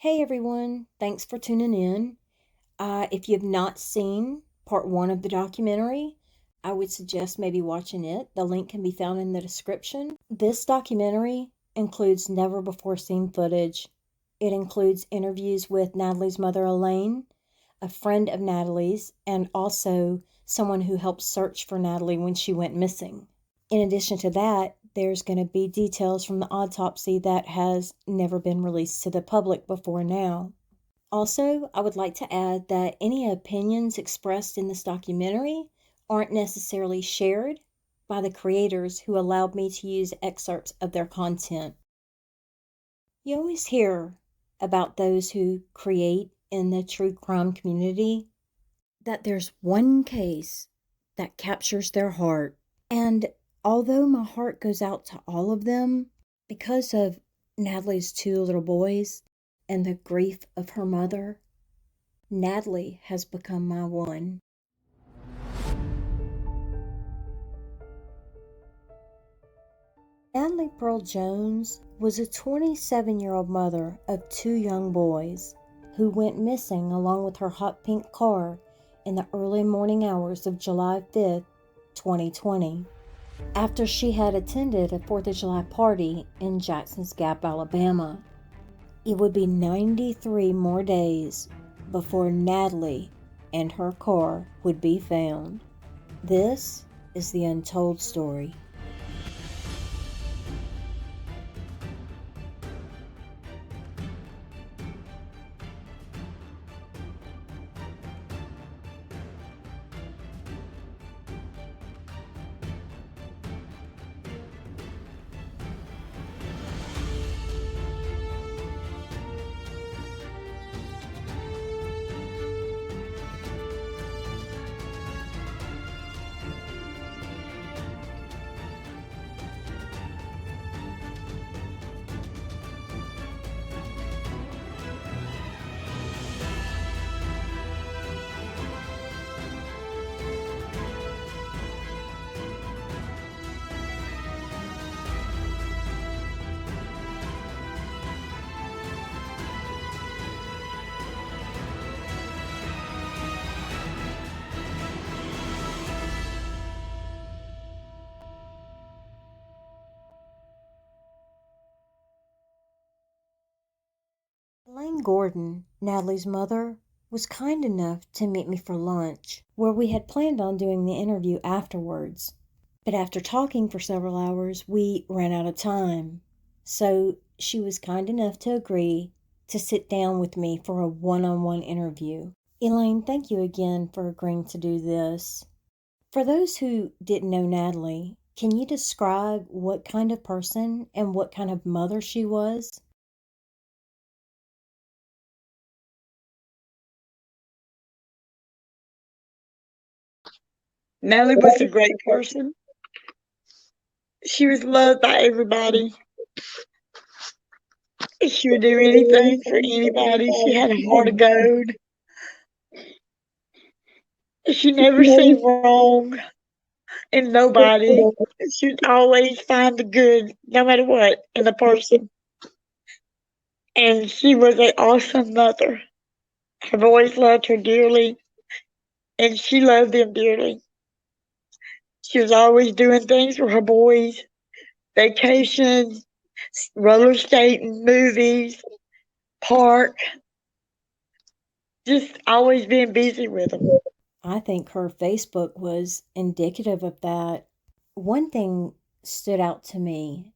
Hey everyone, thanks for tuning in. If you've not seen part one of the documentary, I would suggest maybe watching it. The link can be found in the description. This documentary includes never before seen footage. It includes interviews with Natalie's mother, Elaine, a friend of Natalie's, and also someone who helped search for Natalie when she went missing. In addition to that, there's going to be details from the autopsy that has never been released to the public before now. Also, I would like to add that any opinions expressed in this documentary aren't necessarily shared by the creators who allowed me to use excerpts of their content. You always hear about those who create in the true crime community that there's one case that captures their heart. And although my heart goes out to all of them, because of Natalie's two little boys and the grief of her mother, Natalie has become my one. Natalie Pearl Jones was a 27-year-old mother of two young boys who went missing along with her hot pink car in the early morning hours of July 5th, 2020. After she had attended a 4th of July party in Jackson's Gap, Alabama. It would be 93 more days before Natalie and her car would be found. This is the Untold story. Elaine Gordon, Natalie's mother, was kind enough to meet me for lunch, where we had planned on doing the interview afterwards. But after talking for several hours, we ran out of time. So she was kind enough to agree to sit down with me for a one-on-one interview. Elaine, thank you again for agreeing to do this. For those who didn't know Natalie, can you describe what kind of person and what kind of mother she was? Natalie was a great person. She was loved by everybody. She would do anything for anybody. She had a heart of gold. She never seen wrong in nobody. She'd always find the good, no matter what, in the person. And she was an awesome mother. Her boys loved her dearly, and she loved them dearly. She was always doing things for her boys, vacations, roller skating, movies, park, just always being busy with them. I think her Facebook was indicative of that. One thing stood out to me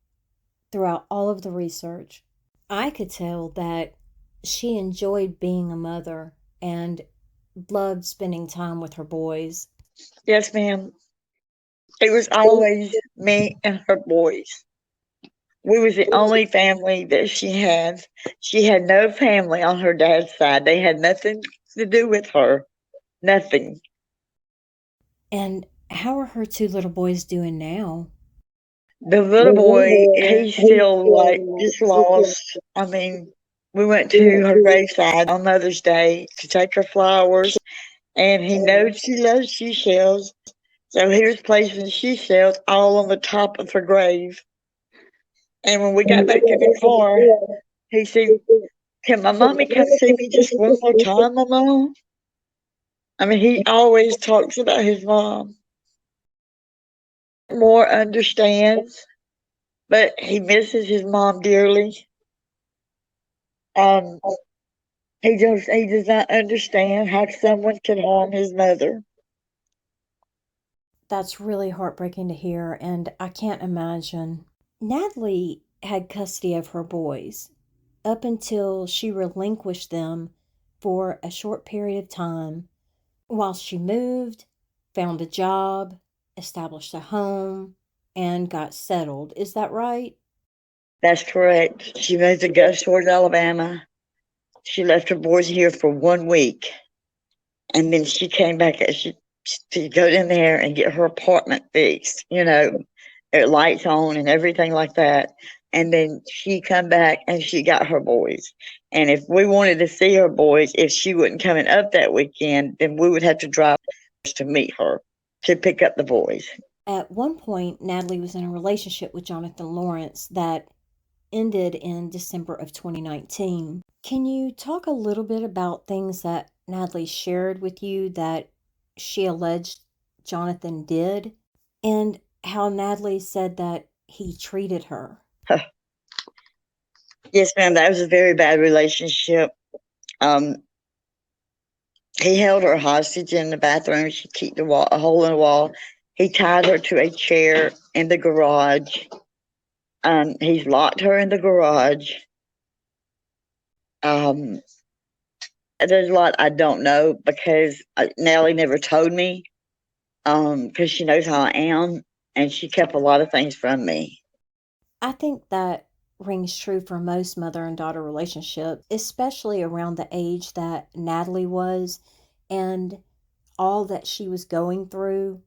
throughout all of the research. I could tell that she enjoyed being a mother and loved spending time with her boys. Yes, ma'am. It was always me and her boys. We was the only family that she had. She had no family on her dad's side. They had nothing to do with her. Nothing. And how are her two little boys doing now? The little boy, he's still like just lost. I mean, we went to her graveside on Mother's Day to take her flowers, and he knows she loves seashells. So he was placing seashells all on the top of her grave. And when we got back in the car, he said, Can my mommy come see me just one more time, Mama? I mean, he always talks about his mom. More understands, but he misses his mom dearly. Um, he does not understand how someone can harm his mother. That's really heartbreaking to hear, and I can't imagine. Natalie had custody of her boys up until she relinquished them for a short period of time while she moved, found a job, established a home, and got settled. Is that right? That's correct. She moved to Gulf Shores, Alabama. She left her boys here for 1 week, and then she came back to go in there and get her apartment fixed. Lights on and everything like that. And then she come back and she got her boys. And if we wanted to see her boys, if she wasn't coming up that weekend, then we would have to drive to meet her to pick up the boys. At one point, Natalie was in a relationship with Jonathan Lawrence that ended in December of 2019. Can you talk a little bit about things that Natalie shared with you that she alleged Jonathan did, and how Natalie said that he treated her? Yes, ma'am, that was a very bad relationship. He held her hostage in the bathroom. She kicked a hole in the wall. He tied her to a chair in the garage. He's locked her in the garage. There's a lot I don't know because Nellie never told me, because she knows how I am, and she kept a lot of things from me. I think that rings true for most mother and daughter relationships, especially around the age that Natalie was and all that she was going through.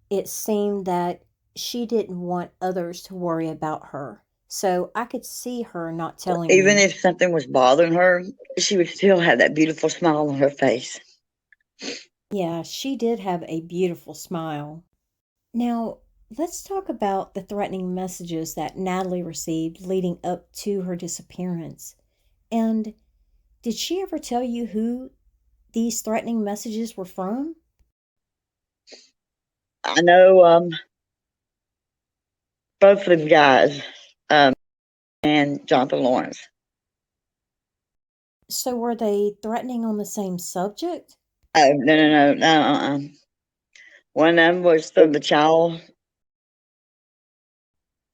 It seemed that she didn't want others to worry about her. So I could see her not telling Even you. if something was bothering her, she would still have that beautiful smile on her face. Yeah, she did have a beautiful smile. Now, let's talk about the threatening messages that Natalie received leading up to her disappearance. And did she ever tell you who these threatening messages were from? I know both of them guys, and Jonathan Lawrence. So were they threatening on the same subject? Oh, no, no, no, no. One of them was from the child,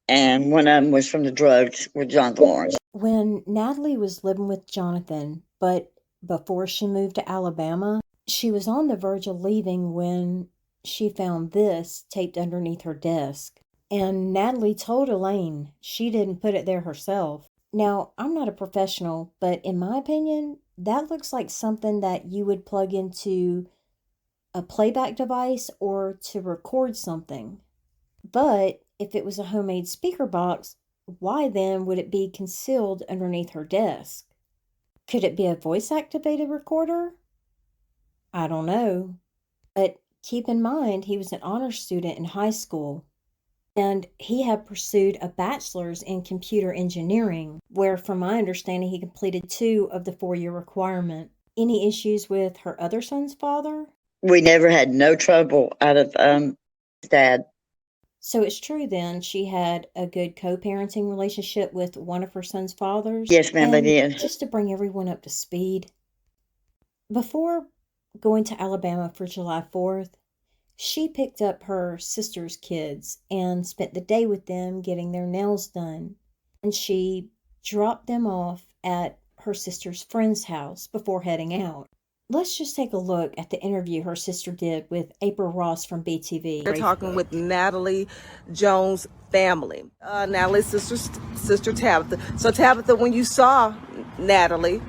and one of them was from the drugs with Jonathan Lawrence. When Natalie was living with Jonathan, but before she moved to Alabama, she was on the verge of leaving when she found this taped underneath her desk. And Natalie told Elaine she didn't put it there herself. Now, I'm not a professional, but in my opinion, that looks like something that you would plug into a playback device or to record something. But if it was a homemade speaker box, why then would it be concealed underneath her desk? Could it be a voice activated recorder? I don't know. But keep in mind, he was an honors student in high school, and he had pursued a bachelor's in computer engineering, where, from my understanding, he completed 2 of the 4-year requirement. Any issues with her other son's father? We never had no trouble out of his dad. So it's true then she had a good co-parenting relationship with one of her son's fathers? Yes, ma'am, they And did. just to bring everyone up to speed, before going to Alabama for July 4th, she picked up her sister's kids and spent the day with them getting their nails done. And she dropped them off at her sister's friend's house before heading out. Let's just take a look at the interview her sister did with April Ross from BTV. We're talking with Natalie Jones' family. Natalie's sister Tabitha. So Tabitha, when you saw Natalie,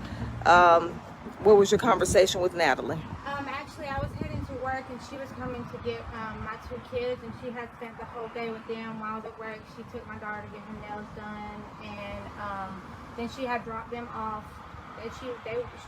what was your conversation with Natalie? Actually, I was heading to work and she was coming to get my 2 kids, and she had spent the whole day with them. While I was at work, she took my daughter to get her nails done, and then she had dropped them off.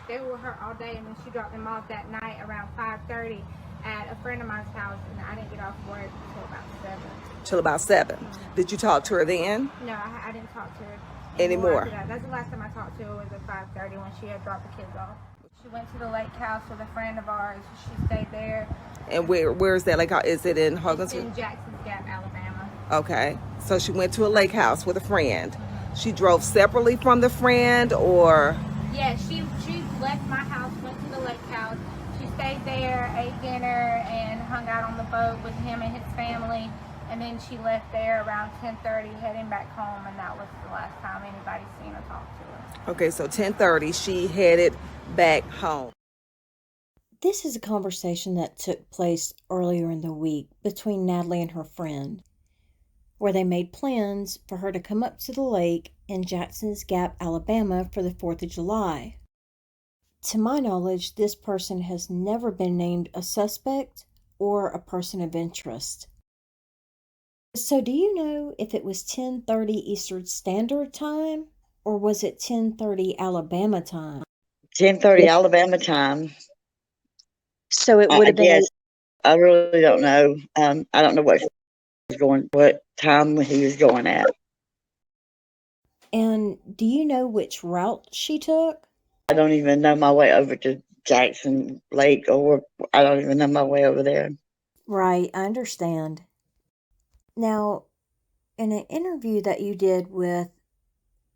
They were with her all day, and then she dropped them off that night around 5:30 at a friend of mine's house, and I didn't get off work until about 7. Till about 7. Did you talk to her then? No, I didn't talk to her. anymore. After that. That's the last time I talked to her, was at 5:30 when she had dropped the kids off. She went to the lake house with a friend of ours. She stayed there. And where is that lake house? Is it in It's Hogan's? in Jackson's Gap, Alabama. Okay, so she went to a lake house with a friend. She drove separately from the friend, or? Yeah, she left my house, went to the lake house. She stayed there, ate dinner, and hung out on the boat with him and his family. And then she left there around 10:30, heading back home, and that was the last time anybody seen her talk to her. Okay, so 10:30, she headed back home. This is a conversation that took place earlier in the week between Natalie and her friend, where they made plans for her to come up to the lake in Jackson's Gap, Alabama for the 4th of July. To my knowledge, this person has never been named a suspect or a person of interest. So do you know if it was 10:30 Eastern Standard Time or was it 10:30 Alabama time? 10:30 Alabama time. So it would have been. I really don't know. I don't know what time he was going at. And do you know which route she took? I don't even know my way over to Jackson Lake, or I don't even know my way over there. Right, I understand. Now, in an interview that you did with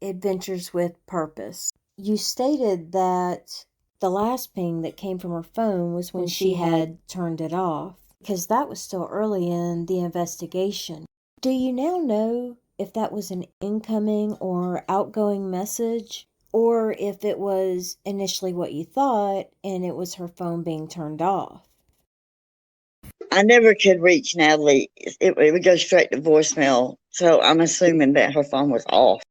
Adventures with Purpose, you stated that the last ping that came from her phone was when she had turned it off, because that was still early in the investigation. Do you now know if that was an incoming or outgoing message, or if it was initially what you thought and it was her phone being turned off? I never could reach Natalie. It would go straight to voicemail, so I'm assuming that her phone was off.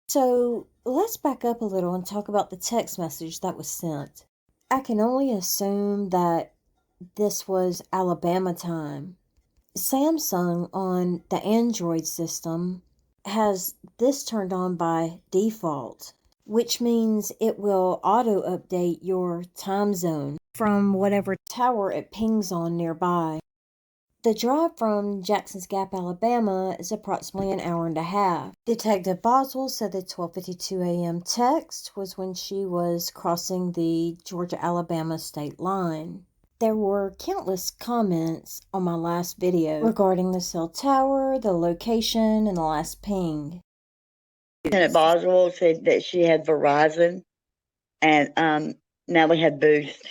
So let's back up a little and talk about the text message that was sent. I can only assume that this was Alabama time. Samsung on the Android system has this turned on by default, which means it will auto-update your time zone from whatever tower it pings on nearby. The drive from Jackson's Gap, Alabama is approximately an hour and a half. Detective Boswell said the 12:52 a.m. text was when she was crossing the Georgia-Alabama state line. There were countless comments on my last video regarding the cell tower, the location, and the last ping. Lieutenant Boswell said that she had Verizon, and Natalie had Boost.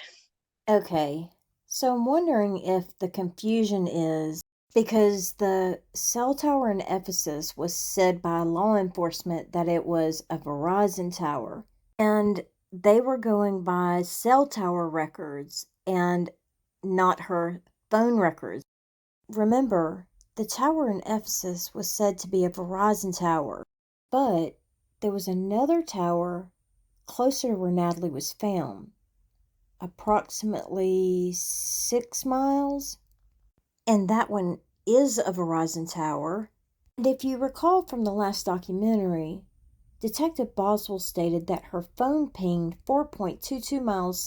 Okay, so I'm wondering if the confusion is because the cell tower in Ephesus was said by law enforcement that it was a Verizon tower, and they were going by cell tower records and not her phone records. Remember, the tower in Ephesus was said to be a Verizon tower, but there was another tower closer to where Natalie was found, approximately 6 miles, and that one is a Verizon tower. And if you recall from the last documentary, Detective Boswell stated that her phone pinged 4.22 miles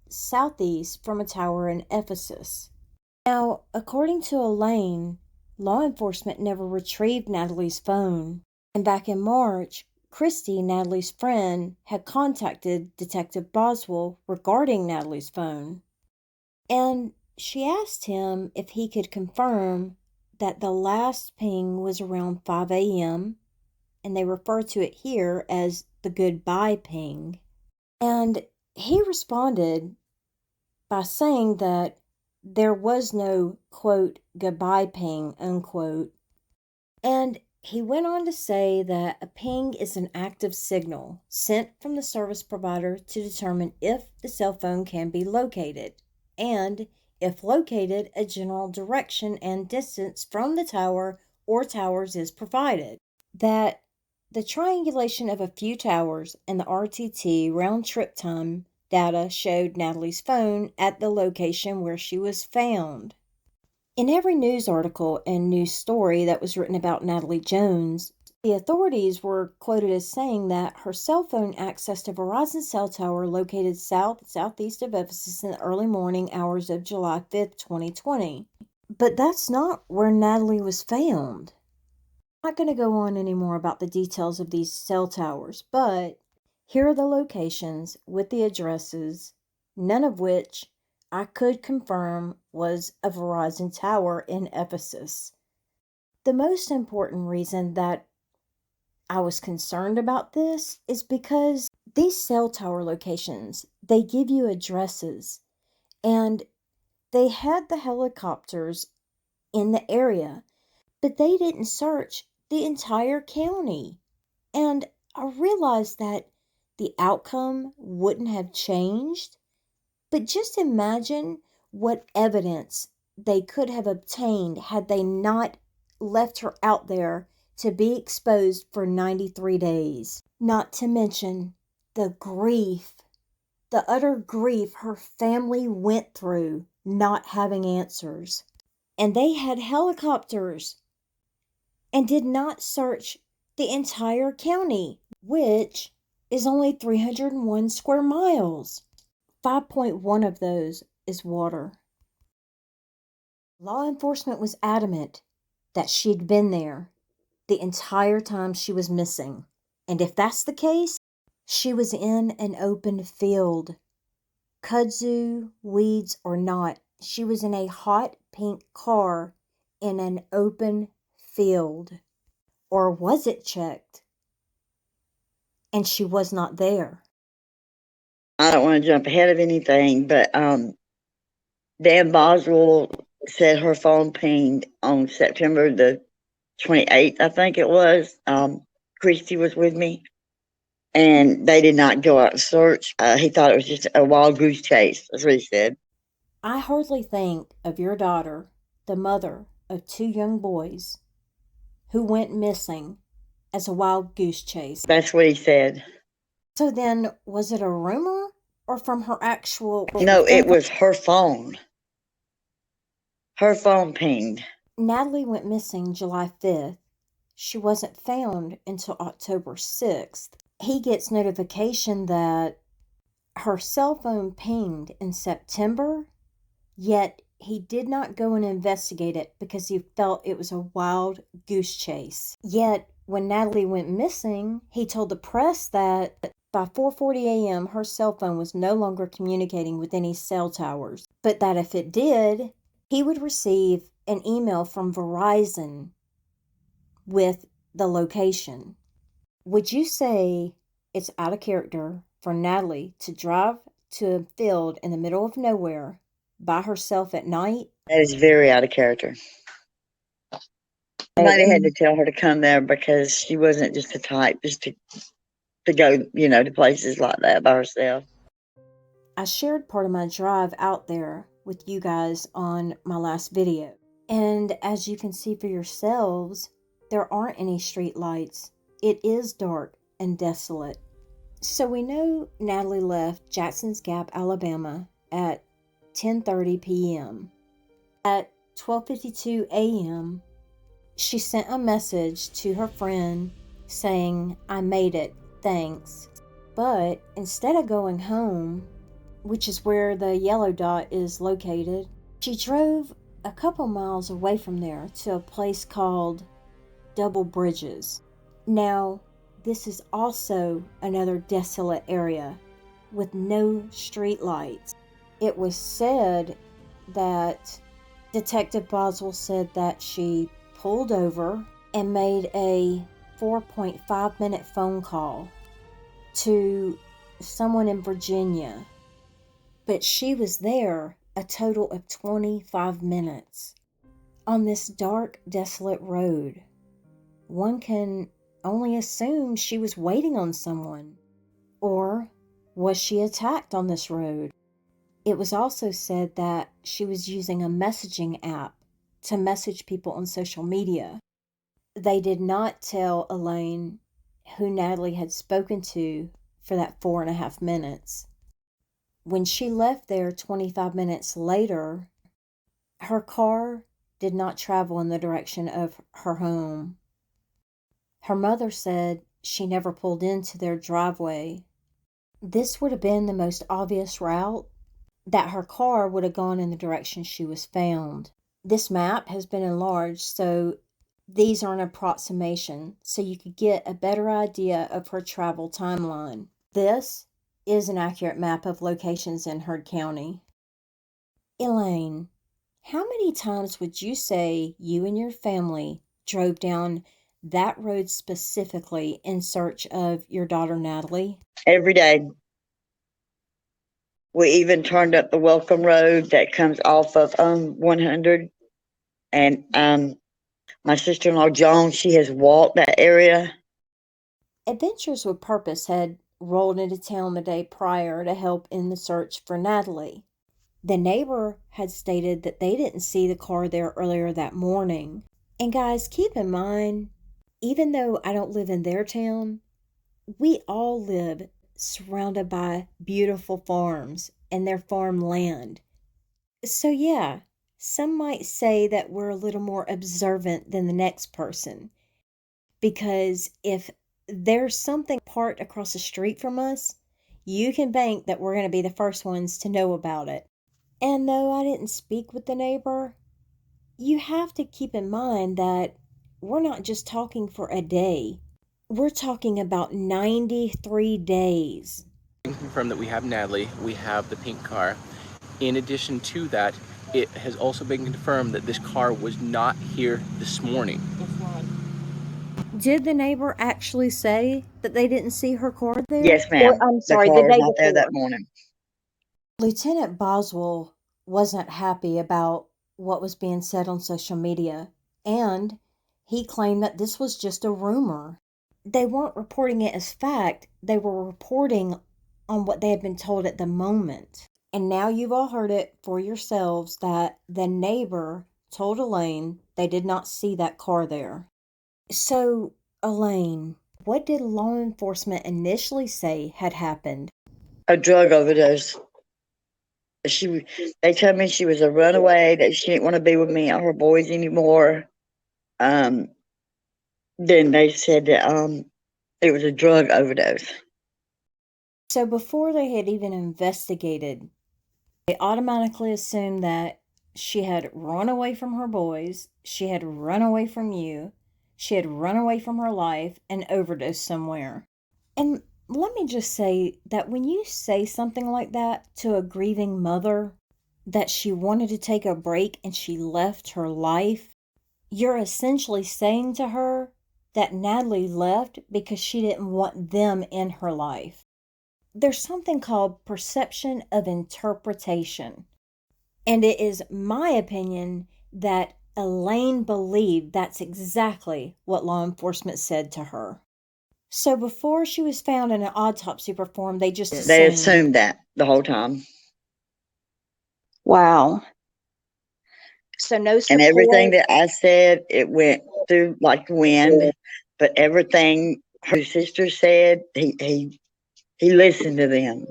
southeast from a tower in Ephesus. Now, according to Elaine, law enforcement never retrieved Natalie's phone, and back in March, Christy, Natalie's friend, had contacted Detective Boswell regarding Natalie's phone, and she asked him if he could confirm that the last ping was around 5 a.m., and they refer to it here as the goodbye ping. And he responded by saying that there was no, quote, goodbye ping, unquote. And he went on to say that a ping is an active signal sent from the service provider to determine if the cell phone can be located, and if located, a general direction and distance from the tower or towers is provided. That the triangulation of a few towers and the RTT round trip time data showed Natalie's phone at the location where she was found. In every news article and news story that was written about Natalie Jones, the authorities were quoted as saying that her cell phone accessed a Verizon cell tower located southeast of Ephesus in the early morning hours of July 5th, 2020. But that's not where Natalie was found. I'm not going to go on anymore about the details of these cell towers, but here are the locations with the addresses, none of which I could confirm was a Verizon tower in Ephesus. The most important reason that I was concerned about this is because these cell tower locations, they give you addresses, and they had the helicopters in the area, but they didn't search the entire county. And I realized that the outcome wouldn't have changed, but just imagine what evidence they could have obtained had they not left her out there to be exposed for 93 days. Not to mention the grief, the utter grief her family went through not having answers. And they had helicopters and did not search the entire county, which is only 301 square miles. 5.1 of those is water. Law enforcement was adamant that she'd been there the entire time she was missing. And if that's the case, she was in an open field. Kudzu, weeds or not, she was in a hot pink car in an open field. Or was it checked? And she was not there. I don't want to jump ahead of anything, but Dan Boswell said her phone pinged on September the 28th, I think it was. Christy was with me, and they did not go out and search. He thought it was just a wild goose chase. That's what he said. I hardly think of your daughter, the mother of 2 young boys, who went missing, as a wild goose chase. That's what he said. So then, was it a rumor or from her actual... No, it was her phone. Her phone pinged. Natalie went missing July 5th. She wasn't found until October 6th. He gets notification that her cell phone pinged in September, yet he did not go and investigate it because he felt it was a wild goose chase. Yet, when Natalie went missing, he told the press that by 4:40 a.m. her cell phone was no longer communicating with any cell towers, but that if it did, he would receive an email from Verizon with the location. Would you say it's out of character for Natalie to drive to a field in the middle of nowhere by herself at night? That is very out of character. Somebody had to tell her to come there because she wasn't just the type just to go, to places like that by herself. I shared part of my drive out there with you guys on my last video. And as you can see for yourselves, there aren't any street lights. It is dark and desolate. So we know Natalie left Jackson's Gap, Alabama at 10:30 p.m. At 12:52 a.m., she sent a message to her friend saying, "I made it, thanks." But instead of going home, which is where the yellow dot is located, she drove a couple miles away from there to a place called Double Bridges. Now, this is also another desolate area with no street lights. It was said that Detective Boswell said that she pulled over and made a 4.5-minute phone call to someone in Virginia, but she was there a total of 25 minutes on this dark, desolate road. One can only assume she was waiting on someone. Or was she attacked on this road? It was also said that she was using a messaging app to message people on social media. They did not tell Elaine who Natalie had spoken to for that 4.5 minutes. When she left there 25 minutes later, her car did not travel in the direction of her home. Her mother said she never pulled into their driveway. This would have been the most obvious route, that her car would have gone in the direction she was found. This map has been enlarged, so These are an approximation, so you could get a better idea of her travel timeline. This is an accurate map of locations in Heard County. Elaine, how many times would you say you and your family drove down that road specifically in search of your daughter Natalie? Every day. We even turned up the Welcome Road that comes off of 100. And my sister-in-law Jones, she has walked that area. Adventures with Purpose had rolled into town the day prior to help in the search for Natalie. The neighbor had stated that they didn't see the car there earlier that morning. And guys, keep in mind, even though I don't live in their town, we all live surrounded by beautiful farms and their farmland. So yeah, some might say that we're a little more observant than the next person. Because if there's something parked across the street from us, you can bank that we're going to be the first ones to know about it. And though I didn't speak with the neighbor, you have to keep in mind that we're not just talking for a day. We're talking about 93 days. Confirm that we have Natalie, we have the pink car. In addition to that, it has also been confirmed that this car was not here this morning. Did the neighbor actually say that they didn't see her car there? Yes, ma'am. I'm sorry, the car the was day not there before. that morning. Lieutenant Boswell wasn't happy about what was being said on social media, and he claimed that this was just a rumor. They weren't reporting it as fact, they were reporting on what they had been told at the moment. And now you've all heard it for yourselves that the neighbor told Elaine they did not see that car there. So, Elaine, what did law enforcement initially say had happened? A drug overdose. They told me she was a runaway, that she didn't want to be with me or her boys anymore. Then they said that it was a drug overdose. So before they had even investigated, they automatically assumed that she had run away from her boys, she had run away from you, she had run away from her life and overdosed somewhere. And let me just say that when you say something like that to a grieving mother, that she wanted to take a break and she left her life, you're essentially saying to her that Natalie left because she didn't want them in her life. There's something called perception of interpretation. And it is my opinion that Elaine believed that's exactly what law enforcement said to her. So before she was found and an autopsy performed, they just assumed. They assumed that the whole time. Wow. So no support. And everything that I said, it went through like the wind. But everything her sister said, he listened to them.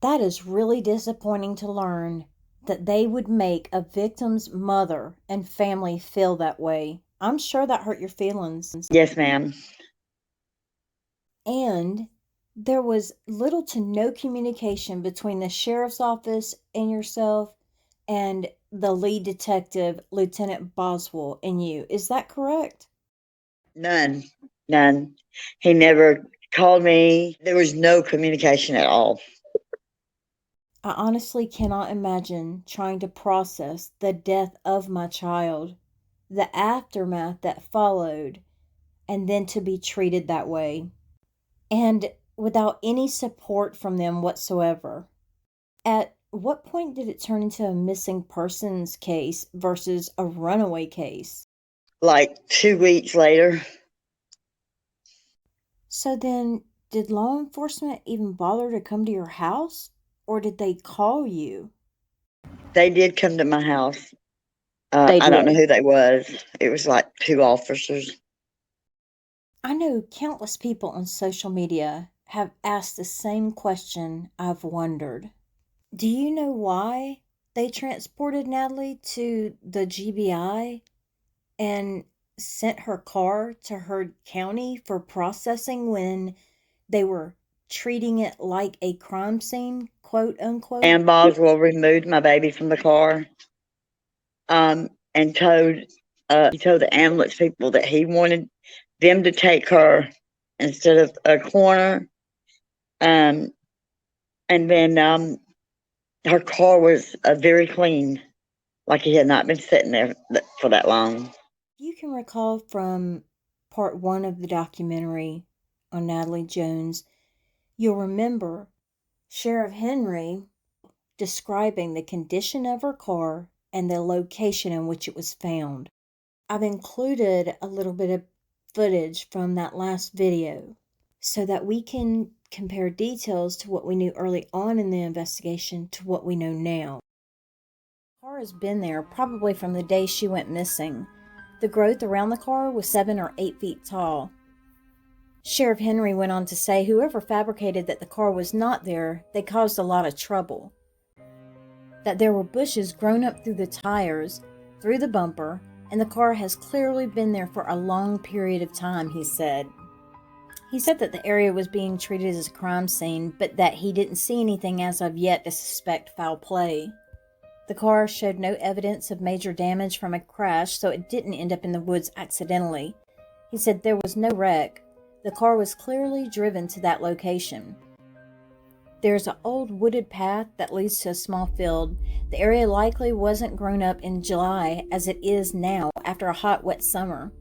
That is really disappointing to learn that they would make a victim's mother and family feel that way. I'm sure that hurt your feelings. Yes, ma'am. And there was little to no communication between the sheriff's office and yourself and the lead detective, Lieutenant Boswell, and you. Is that correct? None. He never called me. There was no communication at all. I honestly cannot imagine trying to process the death of my child, the aftermath that followed, and then to be treated that way. And without any support from them whatsoever. At what point did it turn into a missing persons case versus a runaway case? Like 2 weeks later. So then, did law enforcement even bother to come to your house? Or did they call you? They did come to my house. I don't know who they was. It was like 2 officers. I know countless people on social media have asked the same question I've wondered. Do you know why they transported Natalie to the GBI and sent her car to Heard County for processing when they were treating it like a crime scene, quote unquote? And Boswell removed my baby from the car and told He told the ambulance people that he wanted them to take her instead of a coroner. And then her car was very clean, like he had not been sitting there for that long. You can recall from part 1 of the documentary on Natalie Jones, you'll remember Sheriff Henry describing the condition of her car and the location in which it was found. I've included a little bit of footage from that last video so that we can compare details to what we knew early on in the investigation to what we know now. The car has been there probably from the day she went missing. The growth around the car was 7 or 8 feet tall. Sheriff Henry went on to say whoever fabricated that the car was not there, they caused a lot of trouble. That there were bushes grown up through the tires, through the bumper, and the car has clearly been there for a long period of time, he said. He said that the area was being treated as a crime scene, but that he didn't see anything as of yet to suspect foul play. The car showed no evidence of major damage from a crash, so it didn't end up in the woods accidentally. He said there was no wreck. The car was clearly driven to that location. There's an old wooded path that leads to a small field. The area likely wasn't grown up in July as it is now after a hot, wet summer.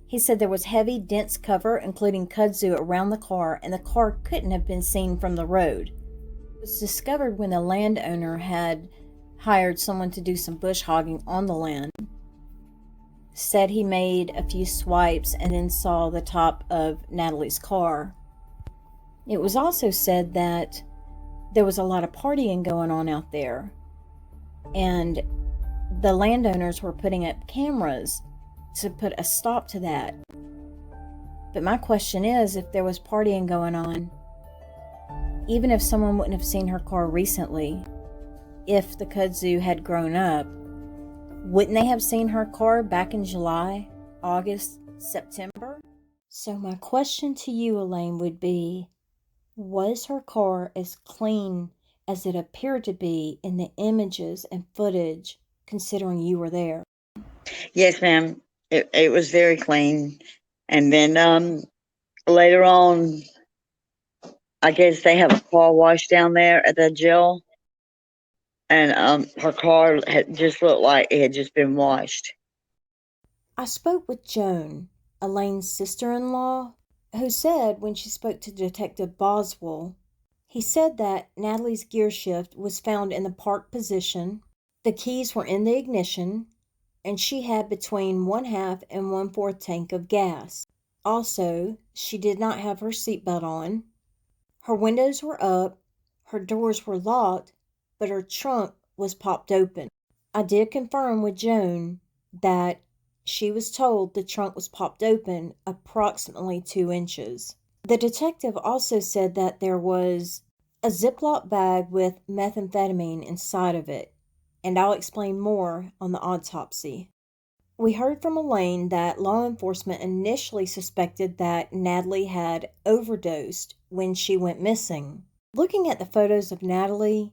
He said there was heavy, dense cover, including kudzu, around the car, and the car couldn't have been seen from the road. It was discovered when the landowner had hired someone to do some bush hogging on the land. Said he made a few swipes and then saw the top of Natalie's car. It was also said that there was a lot of partying going on out there, and the landowners were putting up cameras to put a stop to that. But my question is, if there was partying going on, even if someone wouldn't have seen her car recently, if the kudzu had grown up, wouldn't they have seen her car back in July, August, September? So my question to you, Elaine, would be, was her car as clean as it appeared to be in the images and footage, considering you were there? Yes, ma'am. It was very clean. And then later on, I guess they have a car wash down there at the jail. And her car had just looked like it had just been washed. I spoke with Joan, Elaine's sister-in-law, who said when she spoke to Detective Boswell, he said that Natalie's gear shift was found in the park position, the keys were in the ignition, and she had between 1/2 and 1/4 tank of gas. Also, she did not have her seatbelt on. Her windows were up, her doors were locked, but her trunk was popped open. I did confirm with Joan that she was told the trunk was popped open approximately 2 inches. The detective also said that there was a Ziploc bag with methamphetamine inside of it, and I'll explain more on the autopsy. We heard from Elaine that law enforcement initially suspected that Natalie had overdosed when she went missing. Looking at the photos of Natalie,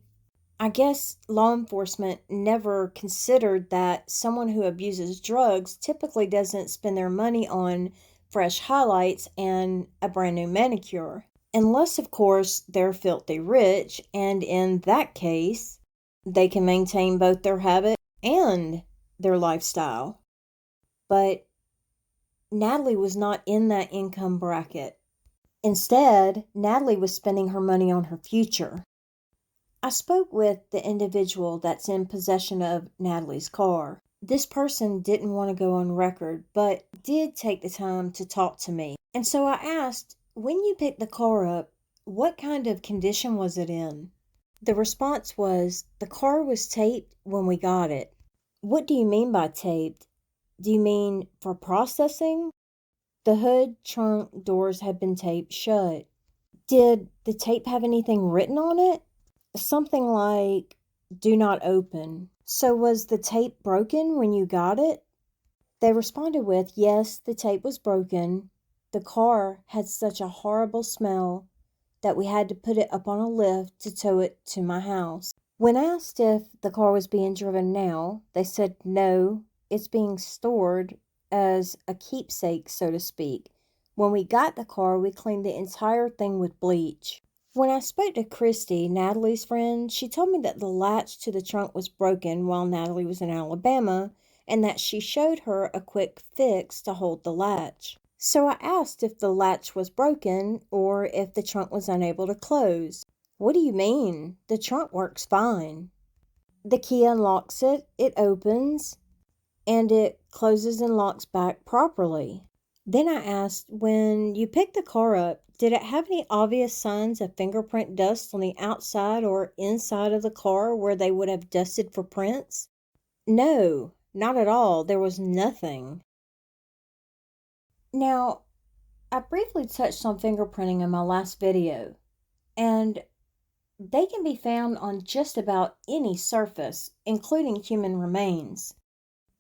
I guess law enforcement never considered that someone who abuses drugs typically doesn't spend their money on fresh highlights and a brand new manicure. Unless, of course, they're filthy rich, and in that case, they can maintain both their habit and their lifestyle. But Natalie was not in that income bracket. Instead, Natalie was spending her money on her future. I spoke with the individual that's in possession of Natalie's car. This person didn't want to go on record, but did take the time to talk to me. And so I asked, when you picked the car up, what kind of condition was it in? The response was, the car was taped when we got it. What do you mean by taped? Do you mean for processing? The hood, trunk, doors had been taped shut. Did the tape have anything written on it? Something like, do not open. So was the tape broken when you got it? They responded with, yes, the tape was broken. The car had such a horrible smell that we had to put it up on a lift to tow it to my house. When asked if the car was being driven now, they said no, it's being stored as a keepsake, so to speak. When we got the car, we cleaned the entire thing with bleach. When I spoke to Christy, Natalie's friend, she told me that the latch to the trunk was broken while Natalie was in Alabama, and that she showed her a quick fix to hold the latch. So I asked if the latch was broken or if the trunk was unable to close. What do you mean? The trunk works fine. The key unlocks it, it opens, and it closes and locks back properly. Then I asked, when you picked the car up, did it have any obvious signs of fingerprint dust on the outside or inside of the car where they would have dusted for prints? No, not at all. There was nothing. Now, I briefly touched on fingerprinting in my last video, and they can be found on just about any surface, including human remains.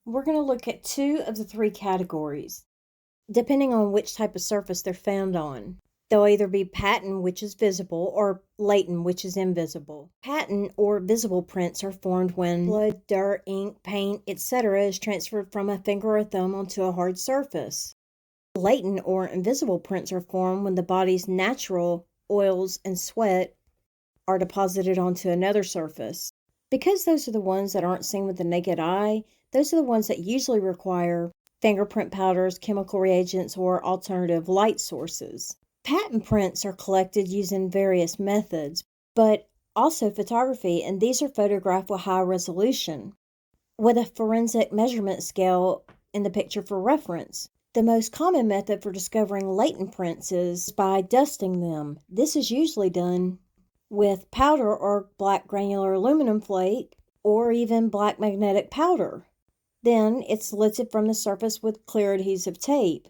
We're going to look at 2 of the 3 categories, depending on which type of surface they're found on. They'll either be patent, which is visible, or latent, which is invisible. Patent or visible prints are formed when blood, dirt, ink, paint, etc. is transferred from a finger or thumb onto a hard surface. Latent or invisible prints are formed when the body's natural oils and sweat are deposited onto another surface. Because those are the ones that aren't seen with the naked eye, those are the ones that usually require fingerprint powders, chemical reagents, or alternative light sources. Patent prints are collected using various methods, but also photography, and these are photographed with high resolution, with a forensic measurement scale in the picture for reference. The most common method for discovering latent prints is by dusting them. This is usually done with powder or black granular aluminum flake, or even black magnetic powder. Then it's lifted from the surface with clear adhesive tape.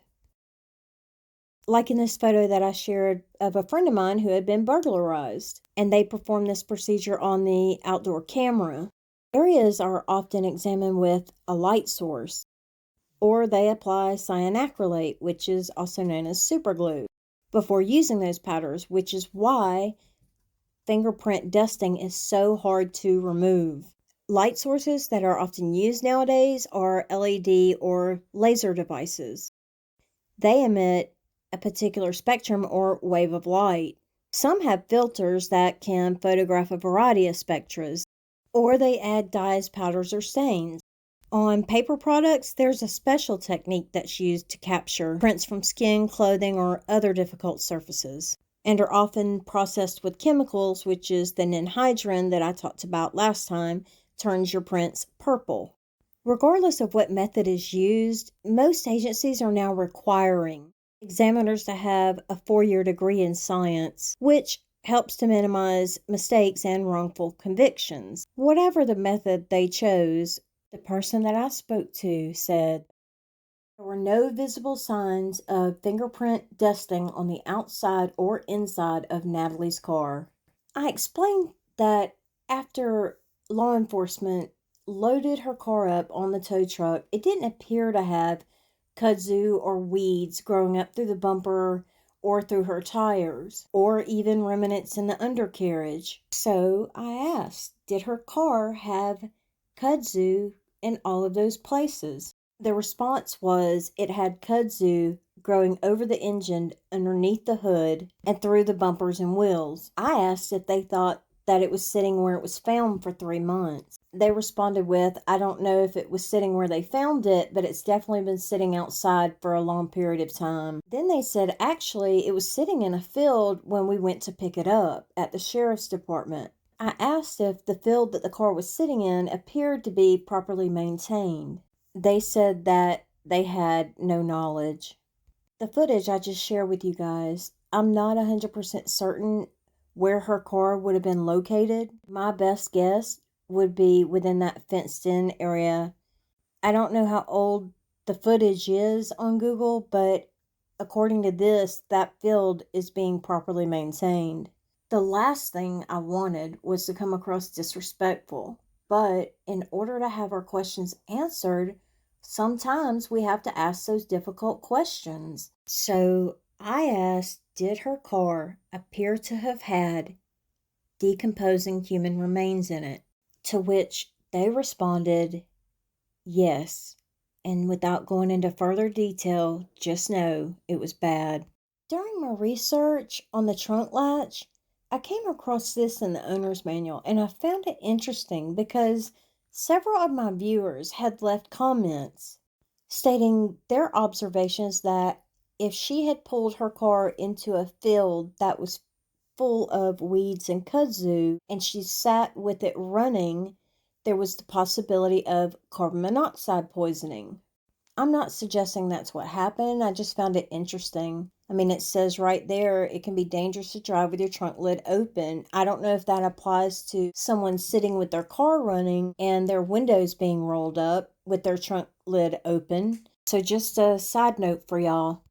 Like in this photo that I shared of a friend of mine who had been burglarized, and they performed this procedure on the outdoor camera. Areas are often examined with a light source, or they apply cyanacrylate, which is also known as superglue, before using those powders, which is why fingerprint dusting is so hard to remove. Light sources that are often used nowadays are LED or laser devices. They emit a particular spectrum or wave of light. Some have filters that can photograph a variety of spectras, or they add dyes, powders, or stains. On paper products, there's a special technique that's used to capture prints from skin, clothing, or other difficult surfaces, and are often processed with chemicals, which is the ninhydrin that I talked about last time, turns your prints purple. Regardless of what method is used, most agencies are now requiring examiners to have a 4-year degree in science, which helps to minimize mistakes and wrongful convictions. Whatever the method they chose, the person that I spoke to said there were no visible signs of fingerprint dusting on the outside or inside of Natalie's car. I explained that after law enforcement loaded her car up on the tow truck, it didn't appear to have kudzu or weeds growing up through the bumper or through her tires, or even remnants in the undercarriage. So I asked, did her car have kudzu in all of those places? The response was it had kudzu growing over the engine, underneath the hood, and through the bumpers and wheels. I asked if they thought that it was sitting where it was found for 3 months. They responded with, I don't know if it was sitting where they found it, but it's definitely been sitting outside for a long period of time. Then they said, actually, it was sitting in a field when we went to pick it up at the sheriff's department. I asked if the field that the car was sitting in appeared to be properly maintained. They said that they had no knowledge. The footage I just shared with you guys, I'm not 100% certain where her car would have been located. My best guess would be within that fenced-in area. I don't know how old the footage is on Google, but according to this, that field is being properly maintained. The last thing I wanted was to come across disrespectful, but in order to have our questions answered, sometimes we have to ask those difficult questions. So I asked, did her car appear to have had decomposing human remains in it? To which they responded, yes. And without going into further detail, just know it was bad. During my research on the trunk latch, I came across this in the owner's manual, and I found it interesting because several of my viewers had left comments stating their observations that if she had pulled her car into a field that was full of weeds and kudzu and she sat with it running, there was the possibility of carbon monoxide poisoning. I'm not suggesting that's what happened. I just found it interesting. I mean, it says right there it can be dangerous to drive with your trunk lid open. I don't know if that applies to someone sitting with their car running and their windows being rolled up with their trunk lid open. So just a side note for y'all.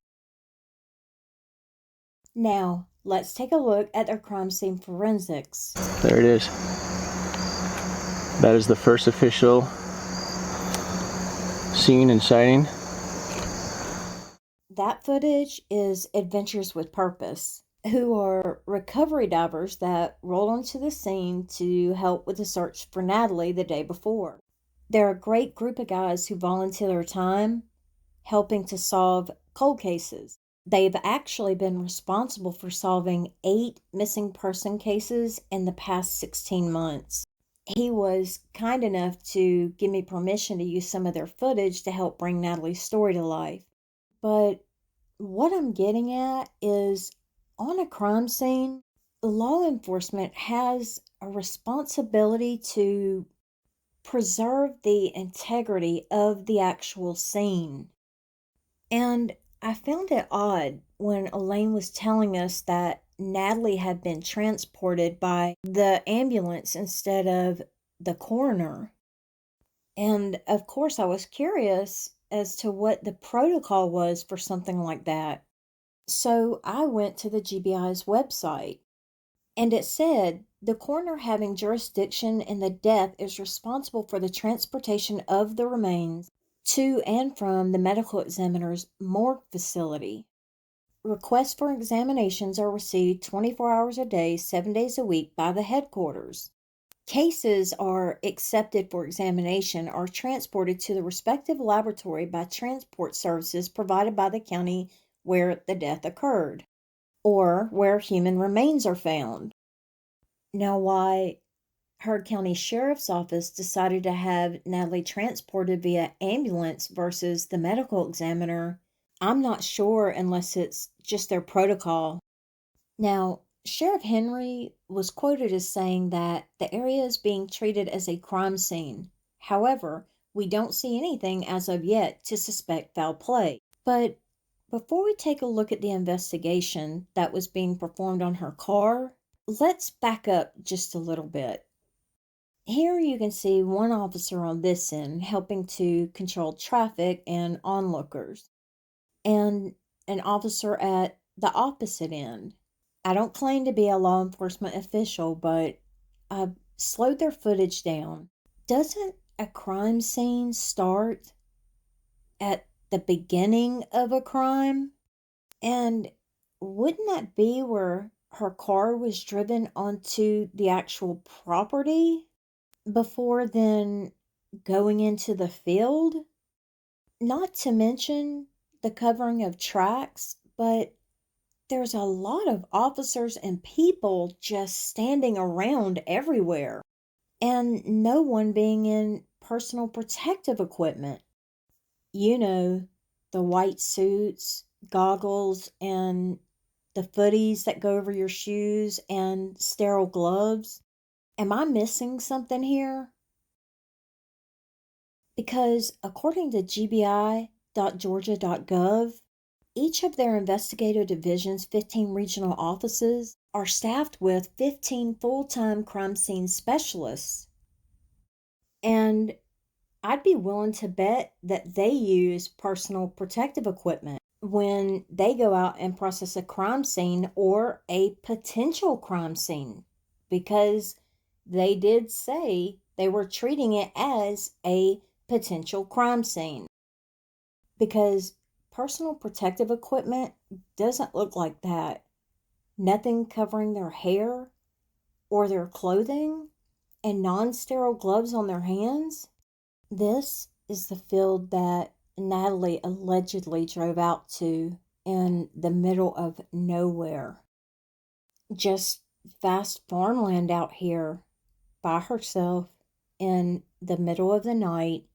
Now, let's take a look at their crime scene forensics. There it is. That is the first official scene and sighting. That footage is Adventures with Purpose, who are recovery divers that rolled onto the scene to help with the search for Natalie the day before. They're a great group of guys who volunteer their time helping to solve cold cases. They've actually been responsible for solving 8 missing person cases in the past 16 months. He was kind enough to give me permission to use some of their footage to help bring Natalie's story to life. But what I'm getting at is, on a crime scene, law enforcement has a responsibility to preserve the integrity of the actual scene. And I found it odd when Elaine was telling us that Natalie had been transported by the ambulance instead of the coroner. And of course, I was curious as to what the protocol was for something like that. So I went to the GBI's website, and it said the coroner having jurisdiction in the death is responsible for the transportation of the remains to and from the medical examiner's morgue facility. Requests for examinations are received 24 hours a day, 7 days a week by the headquarters. Cases are accepted for examination or transported to the respective laboratory by transport services provided by the county where the death occurred, or where human remains are found. Now, why Heard County Sheriff's Office decided to have Natalie transported via ambulance versus the medical examiner, I'm not sure unless it's just their protocol. Now, Sheriff Henry was quoted as saying that the area is being treated as a crime scene. However, we don't see anything as of yet to suspect foul play. But before we take a look at the investigation that was being performed on her car, let's back up just a little bit. Here you can see one officer on this end helping to control traffic and onlookers, and an officer at the opposite end. I don't claim to be a law enforcement official, but I've slowed their footage down. Doesn't a crime scene start at the beginning of a crime? And wouldn't that be where her car was driven onto the actual property before then going into the field? Not to mention the covering of tracks, but there's a lot of officers and people just standing around everywhere, and no one being in personal protective equipment. You know, the white suits, goggles, and the footies that go over your shoes, and sterile gloves. Am I missing something here? Because according to gbi.georgia.gov, each of their investigative division's 15 regional offices are staffed with 15 full-time crime scene specialists. And I'd be willing to bet that they use personal protective equipment when they go out and process a crime scene or a potential crime scene, because they did say they were treating it as a potential crime scene. Because personal protective equipment doesn't look like that. Nothing covering their hair or their clothing, and non-sterile gloves on their hands. This is the field that Natalie allegedly drove out to in the middle of nowhere. Just vast farmland out here by herself in the middle of the night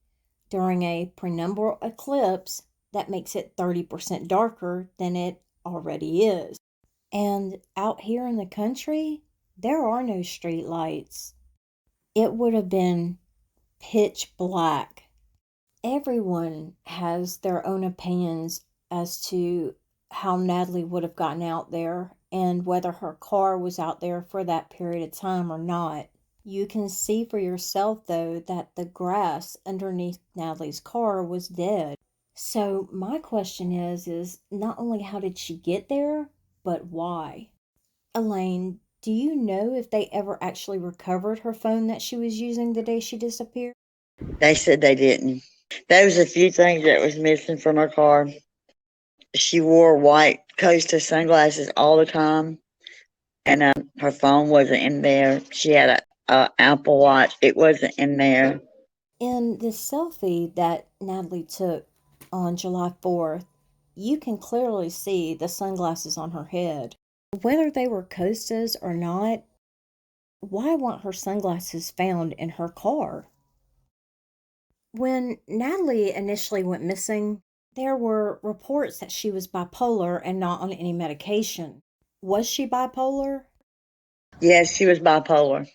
during a penumbral eclipse that makes it 30% darker than it already is. And out here in the country, there are no street lights. It would have been pitch black. Everyone has their own opinions as to how Natalie would have gotten out there and whether her car was out there for that period of time or not. You can see for yourself, though, that the grass underneath Natalie's car was dead. So my question is not only how did she get there, but why? Elaine, do you know if they ever actually recovered her phone that she was using the day she disappeared? They said they didn't. There was a few things that was missing from her car. She wore white Costa sunglasses all the time, and her phone wasn't in there. She had a Apple Watch. It wasn't in there. In the selfie that Natalie took on July 4th, you can clearly see the sunglasses on her head. Whether they were Costas or not, why weren't her sunglasses found in her car? When Natalie initially went missing, there were reports that she was bipolar and not on any medication. Was she bipolar? Yes, she was bipolar.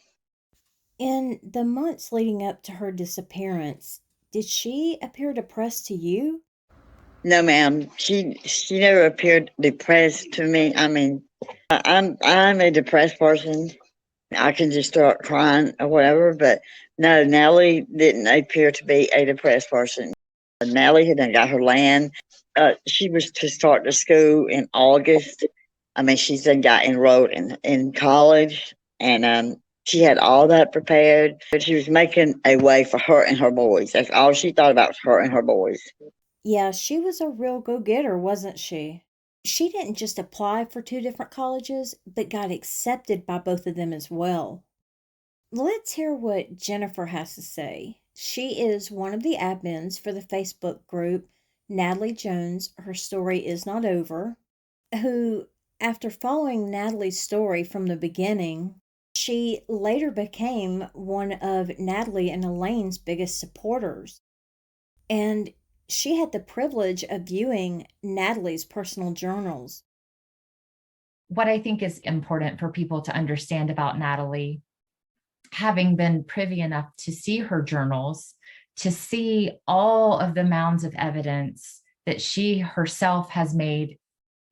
In the months leading up to her disappearance, did she appear depressed to you? No, ma'am. She never appeared depressed to me. I mean, I'm a depressed person. I can just start crying or whatever. But no, Nellie didn't appear to be a depressed person. Nellie had done got her land. She was to start the school in August. I mean, she's then got enrolled in college, and she had all that prepared. But she was making a way for her and her boys. That's all she thought about was her and her boys. Yeah, she was a real go-getter, wasn't she? She didn't just apply for 2 different colleges, but got accepted by both of them as well. Let's hear what Jennifer has to say. She is one of the admins for the Facebook group Natalie Jones, Her Story Is Not Over, who, after following Natalie's story from the beginning, she later became one of Natalie and Elaine's biggest supporters. And she had the privilege of viewing Natalie's personal journals. What I think is important for people to understand about Natalie, having been privy enough to see her journals, to see all of the mounds of evidence that she herself has made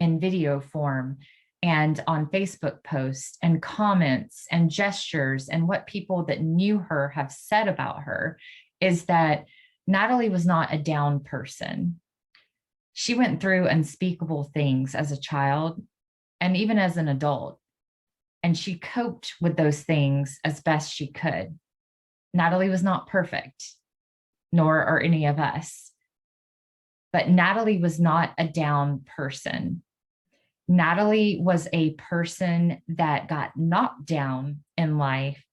in video form and on Facebook posts and comments and gestures, and what people that knew her have said about her, is that Natalie was not a down person. She went through unspeakable things as a child and even as an adult, and she coped with those things as best she could. Natalie was not perfect, nor are any of us, but Natalie was not a down person. Natalie was a person that got knocked down in life,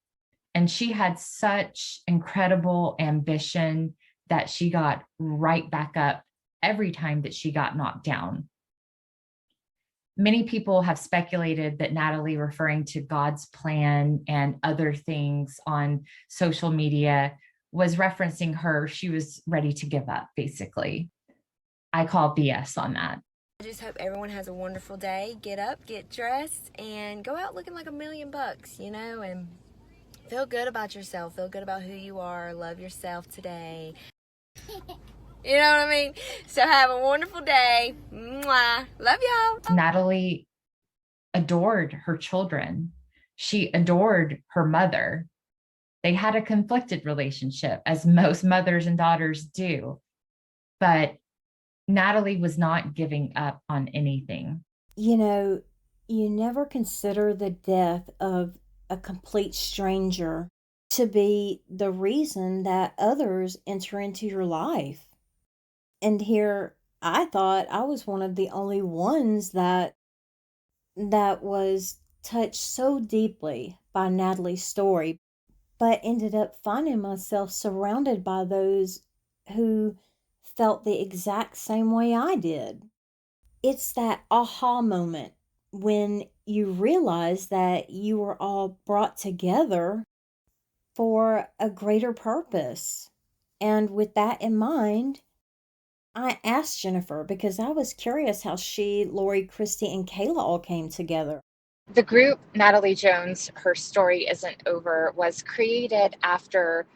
and she had such incredible ambition that she got right back up every time that she got knocked down. Many people have speculated that Natalie, referring to God's plan and other things on social media, was referencing her. She was ready to give up, basically. I call BS on that. I just hope everyone has a wonderful day. Get up, get dressed, and go out looking like $1,000,000, you know, and feel good about yourself. Feel good about who you are. Love yourself today. You know what I mean? So have a wonderful day. Mwah. Love y'all. Natalie adored her children. She adored her mother. They had a conflicted relationship, as most mothers and daughters do. But Natalie was not giving up on anything. You know, you never consider the death of a complete stranger to be the reason that others enter into your life. And here I thought I was one of the only ones that was touched so deeply by Natalie's story, but ended up finding myself surrounded by those who felt the exact same way I did. It's that aha moment when you realize that you were all brought together for a greater purpose. And with that in mind, I asked Jennifer because I was curious how she, Lori, Christy, and Kayla all came together. The group Natalie Jones, Her Story Isn't Over, was created after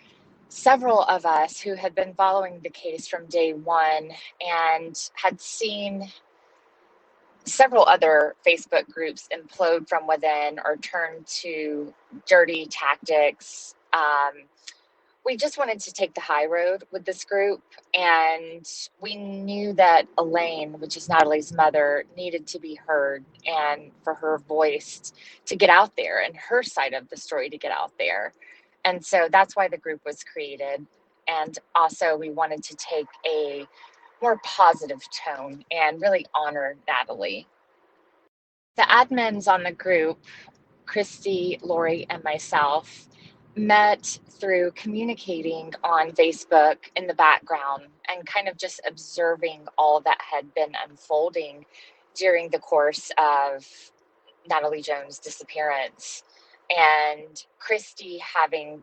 several of us who had been following the case from day one and had seen several other Facebook groups implode from within or turn to dirty tactics. We just wanted to take the high road with this group, and we knew that Elaine, which is Natalie's mother, needed to be heard and for her voice to get out there and her side of the story to get out there. And so that's why the group was created. And also, we wanted to take a more positive tone and really honor Natalie. The admins on the group, Christy, Lori, and myself, met through communicating on Facebook in the background and kind of just observing all that had been unfolding during the course of Natalie Jones' disappearance. And Christy, having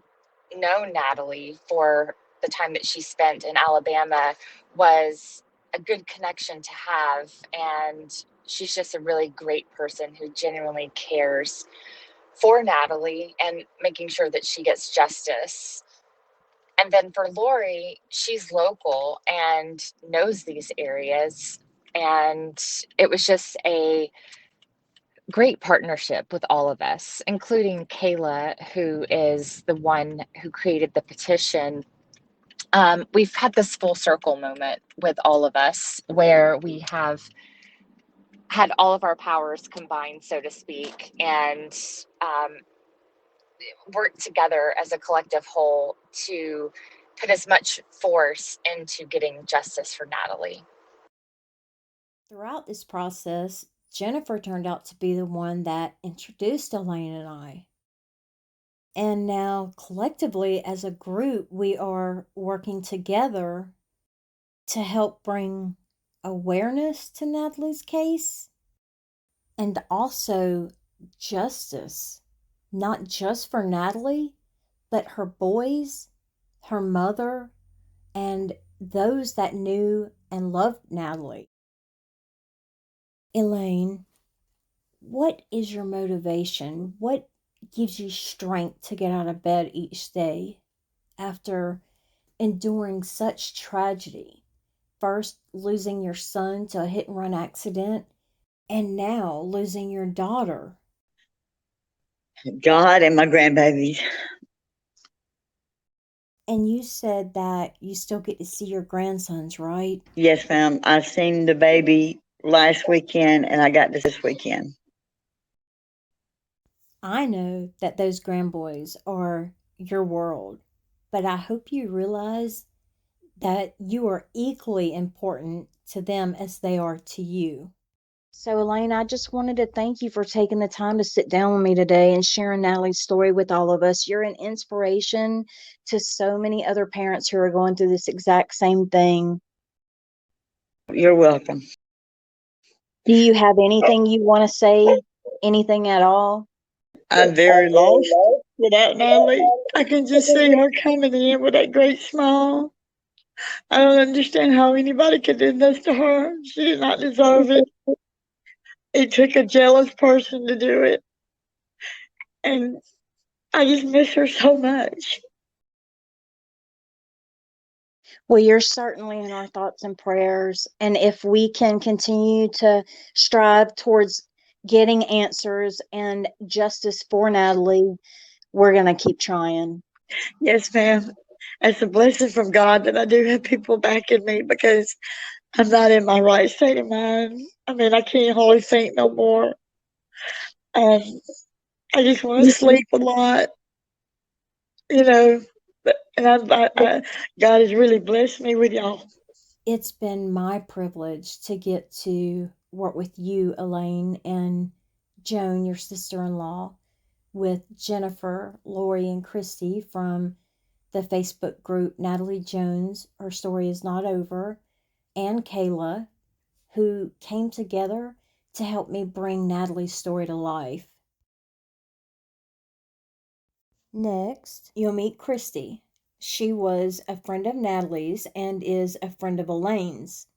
known Natalie for the time that she spent in Alabama, was a good connection to have. And she's just a really great person who genuinely cares for Natalie and making sure that she gets justice. And then for Lori, she's local and knows these areas. And it was just a great partnership with all of us, including Kayla, who is the one who created the petition. We've had this full circle moment with all of us where we have had all of our powers combined, so to speak, and work together as a collective whole to put as much force into getting justice for Natalie. Throughout this process, Jennifer turned out to be the one that introduced Elaine and I. And now, collectively, as a group, we are working together to help bring awareness to Natalie's case and also justice, not just for Natalie, but her boys, her mother, and those that knew and loved Natalie. Elaine, what is your motivation? What gives you strength to get out of bed each day after enduring such tragedy? First, losing your son to a hit and run accident, and now losing your daughter. God and my grandbabies. And you said that you still get to see your grandsons, right? Yes, ma'am. I seen the baby last weekend, and I got this weekend. I know that those grandboys are your world, but I hope you realize that you are equally important to them as they are to you. So, Elaine, I just wanted to thank you for taking the time to sit down with me today and sharing Natalie's story with all of us. You're an inspiration to so many other parents who are going through this exact same thing. You're welcome. Do you have anything you want to say? Anything at all? I'm very lost without Natalie. I can just see her coming in with that great smile. I don't understand how anybody could do this to her. She did not deserve it. It took a jealous person to do it. And I just miss her so much. Well, you're certainly in our thoughts and prayers. And if we can continue to strive towards getting answers and justice for Natalie, we're going to keep trying. Yes, ma'am. It's a blessing from God that I do have people backing me because I'm not in my right state of mind. I mean, I can't hardly think no more. I just want to sleep a lot, you know. And God has really blessed me with y'all. It's been my privilege to get to work with you, Elaine, and Joan, your sister-in-law, with Jennifer, Lori, and Christy from the Facebook group Natalie Jones, Her Story Is Not Over, and Kayla, who came together to help me bring Natalie's story to life. Next, you'll meet Christy. She was a friend of Natalie's and is a friend of Elaine's,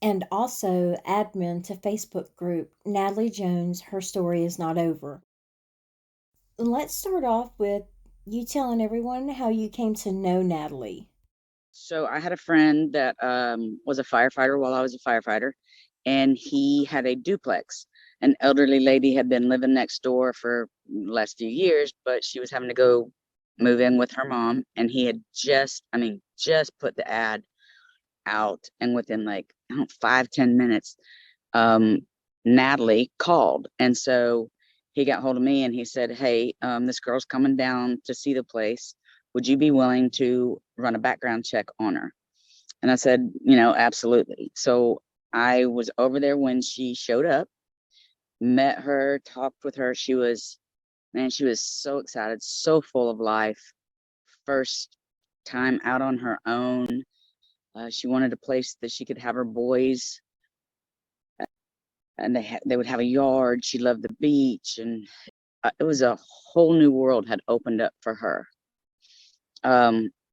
and also admin to Facebook group Natalie Jones, Her Story Is Not Over. Let's start off with you telling everyone how you came to know Natalie. So I had a friend that was a firefighter while I was a firefighter, and he had a duplex. An elderly lady had been living next door for the last few years, but she was having to go move in with her mom, and he had just put the ad out, and within like, I don't know, 5-10 minutes, Natalie called. And so he got hold of me and he said, hey, this girl's coming down to see the place. Would you be willing to run a background check on her? And I said, absolutely. So I was over there when she showed up, met her, talked with her. She was so excited, so full of life. First time out on her own. She wanted a place that she could have her boys, and they would have a yard. She loved the beach, and it was a whole new world had opened up for her.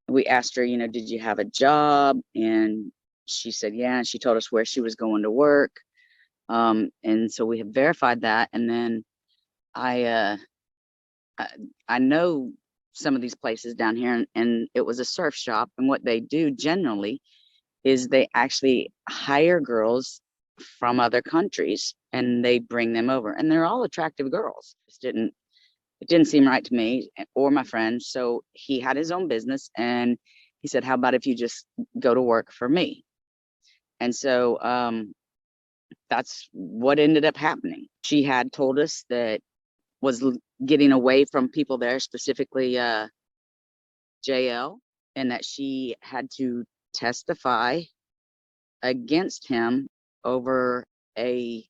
We asked her, did you have a job? And she said, yeah. And she told us where she was going to work. And so we have verified that. And then I know some of these places down here, and it was a surf shop. And what they do generally is they actually hire girls from other countries and they bring them over, and they're all attractive girls. It didn't seem right to me or my friends. So he had his own business, and he said, how about if you just go to work for me? And so that's what ended up happening. She had told us that was getting away from people there, specifically JL, and that she had to testify against him over I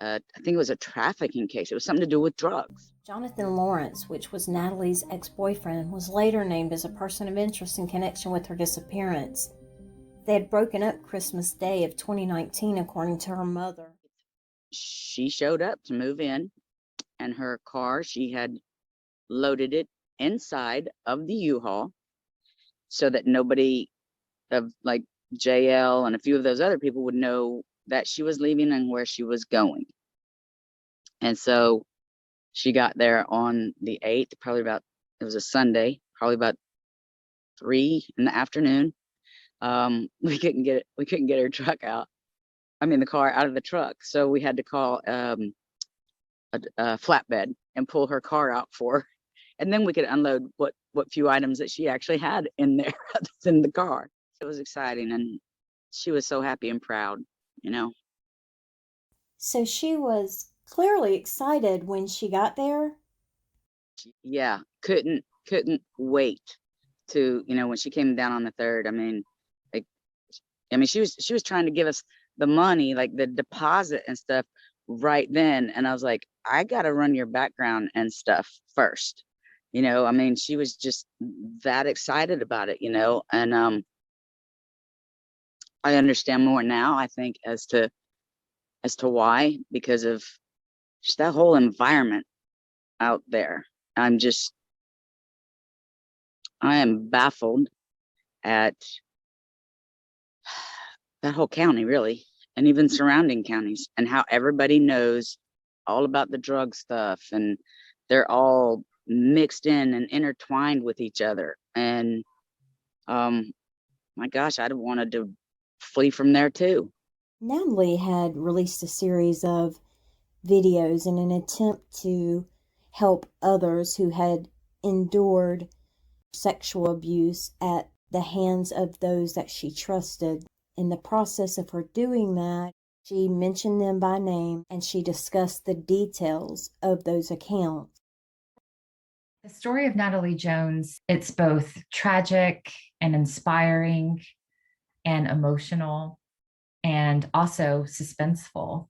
think it was a trafficking case. It was something to do with drugs. Jonathan Lawrence, which was Natalie's ex-boyfriend, was later named as a person of interest in connection with her disappearance. They had broken up Christmas Day of 2019, according to her mother. She showed up to move in, and her car, she had loaded it inside of the U-Haul so that nobody of like JL and a few of those other people would know that she was leaving and where she was going. And so she got there on the 8th, it was a Sunday, probably about 3 in the afternoon. We couldn't get her the car out of the truck. So we had to call a flatbed and pull her car out for her. And then we could unload what few items that she actually had in there other than the car. It was exciting, and she was so happy and proud, So she was clearly excited when she got there. Yeah, couldn't wait to, when she came down on the 3rd. She was trying to give us the money, like the deposit and stuff right then. And I was like, I got to run your background and stuff first. She was just that excited about it, and I understand more now, I think, as to why, because of just that whole environment out there. I am baffled at that whole county, really, and even surrounding counties, and how everybody knows all about the drug stuff, and they're all mixed in and intertwined with each other. And my gosh, I'd wanted to flee from there too. Natalie had released a series of videos in an attempt to help others who had endured sexual abuse at the hands of those that she trusted. In the process of her doing that, she mentioned them by name and she discussed the details of those accounts. The story of Natalie Jones, it's both tragic and inspiring and emotional and also suspenseful.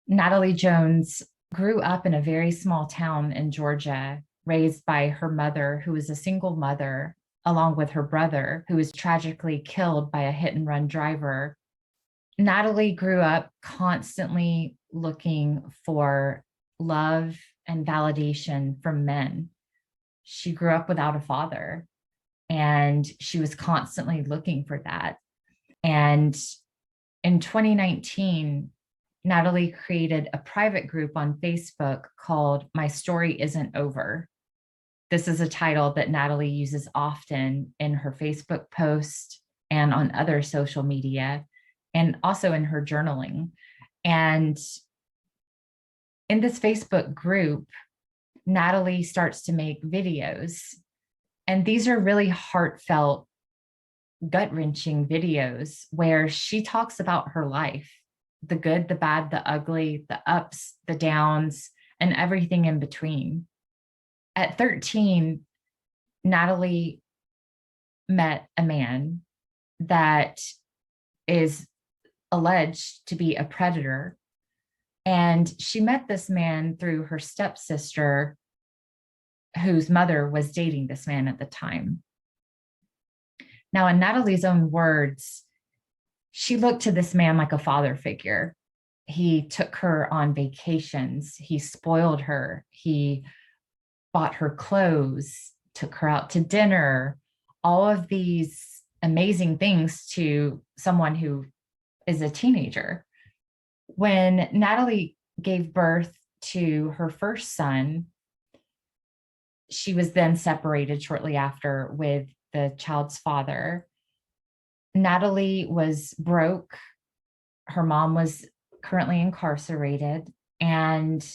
Natalie Jones grew up in a very small town in Georgia, raised by her mother, who was a single mother along with her brother, who was tragically killed by a hit and run driver. Natalie grew up constantly looking for love and validation from men. She grew up without a father, and she was constantly looking for that. And in 2019, Natalie created a private group on Facebook called My Story Isn't Over. This is a title that Natalie uses often in her Facebook post and on other social media, and also in her journaling. And in this Facebook group, Natalie starts to make videos. And these are really heartfelt, gut-wrenching videos where she talks about her life, the good, the bad, the ugly, the ups, the downs, and everything in between. At 13, Natalie met a man that is alleged to be a predator. And she met this man through her stepsister, whose mother was dating this man at the time. Now, in Natalie's own words, she looked to this man like a father figure. He took her on vacations. He spoiled her. He bought her clothes, took her out to dinner, all of these amazing things to someone who is a teenager. When Natalie gave birth to her first son, she was then separated shortly after with the child's father. Natalie was broke. Her mom was currently incarcerated, and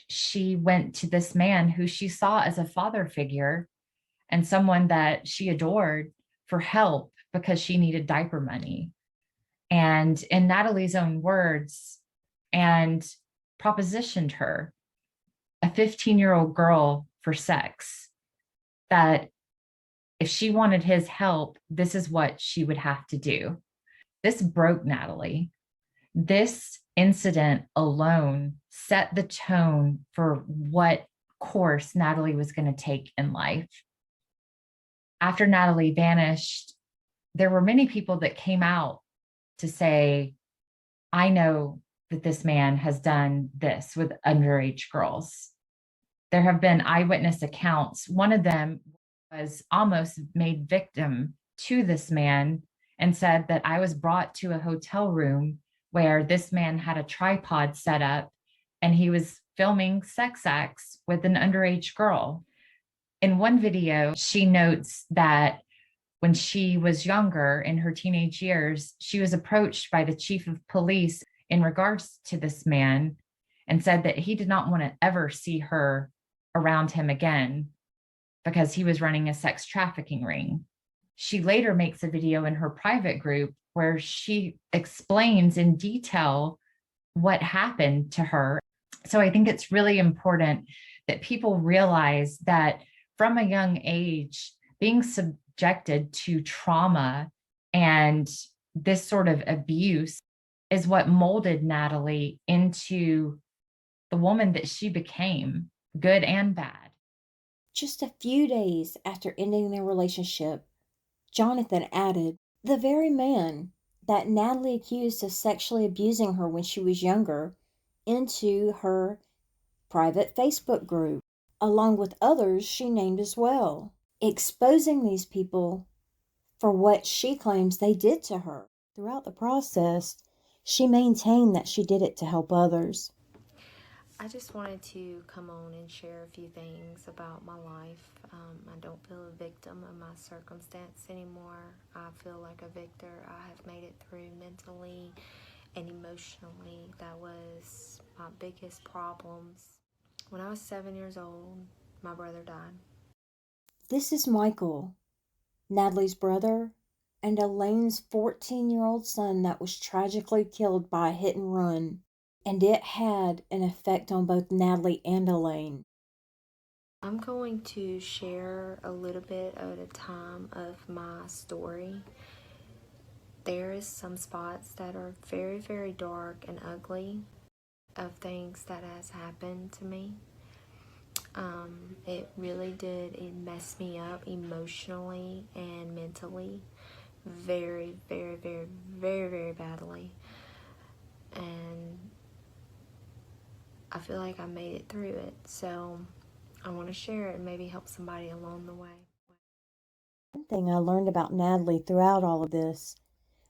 she went to this man who she saw as a father figure and someone that she adored for help because she needed diaper money. And in Natalie's own words, and propositioned her, a 15-year-old girl, for sex, that if she wanted his help, this is what she would have to do. This broke Natalie. This incident alone set the tone for what course Natalie was going to take in life. After Natalie vanished, there were many people that came out to say, I know that this man has done this with underage girls. There have been eyewitness accounts. One of them was almost made victim to this man and said that I was brought to a hotel room where this man had a tripod set up and he was filming sex acts with an underage girl. In one video, she notes that when she was younger, in her teenage years, she was approached by the chief of police in regards to this man and said that he did not want to ever see her around him again because he was running a sex trafficking ring. She later makes a video in her private group where she explains in detail what happened to her. So I think it's really important that people realize that from a young age, being subjected to trauma and this sort of abuse is what molded Natalie into the woman that she became, good and bad. Just a few days after ending their relationship, Jonathan added the very man that Natalie accused of sexually abusing her when she was younger into her private Facebook group, along with others she named as well, exposing these people for what she claims they did to her. Throughout the process, she maintained that she did it to help others. I just wanted to come on and share a few things about my life. I don't feel a victim of my circumstance anymore. I feel like a victor. I have made it through mentally and emotionally. That was my biggest problems. When I was 7 years old, my brother died. This is Michael, Natalie's brother, and Elaine's 14-year-old son that was tragically killed by a hit and run. And it had an effect on both Natalie and Elaine. I'm going to share a little bit at a time of my story. There is some spots that are very, very dark and ugly of things that has happened to me. It really did. It messed me up emotionally and mentally very, very, very, very, very badly. And I feel like I made it through it. So I want to share it and maybe help somebody along the way. One thing I learned about Natalie throughout all of this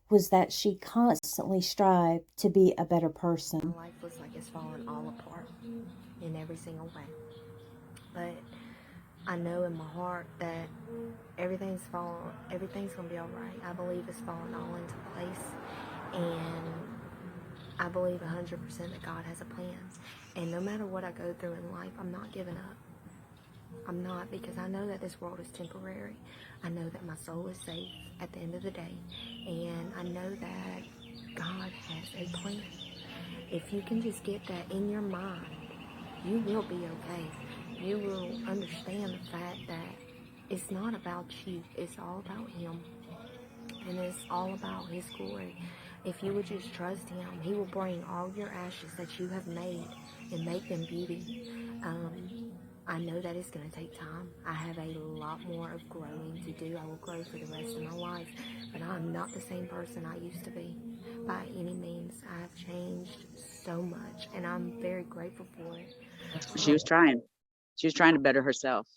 was that she constantly strived to be a better person. My life looks like it's falling all apart in every single way. But I know in my heart that everything's gonna be all right. I believe it's falling all into place, and I believe 100% that God has a plan. And no matter what I go through in life, I'm not giving up. I'm not, because I know that this world is temporary. I know that my soul is safe at the end of the day, and I know that God has a plan. If you can just get that in your mind, you will be okay. You will understand the fact that it's not about you, it's all about Him, and it's all about His glory. If you would just trust Him, He will bring all your ashes that you have made and make them beauty. I know that it's going to take time. I have a lot more of growing to do. I will grow for the rest of my life, but I'm not the same person I used to be by any means. I have changed so much, and I'm very grateful for it. She was trying. She was trying to better herself.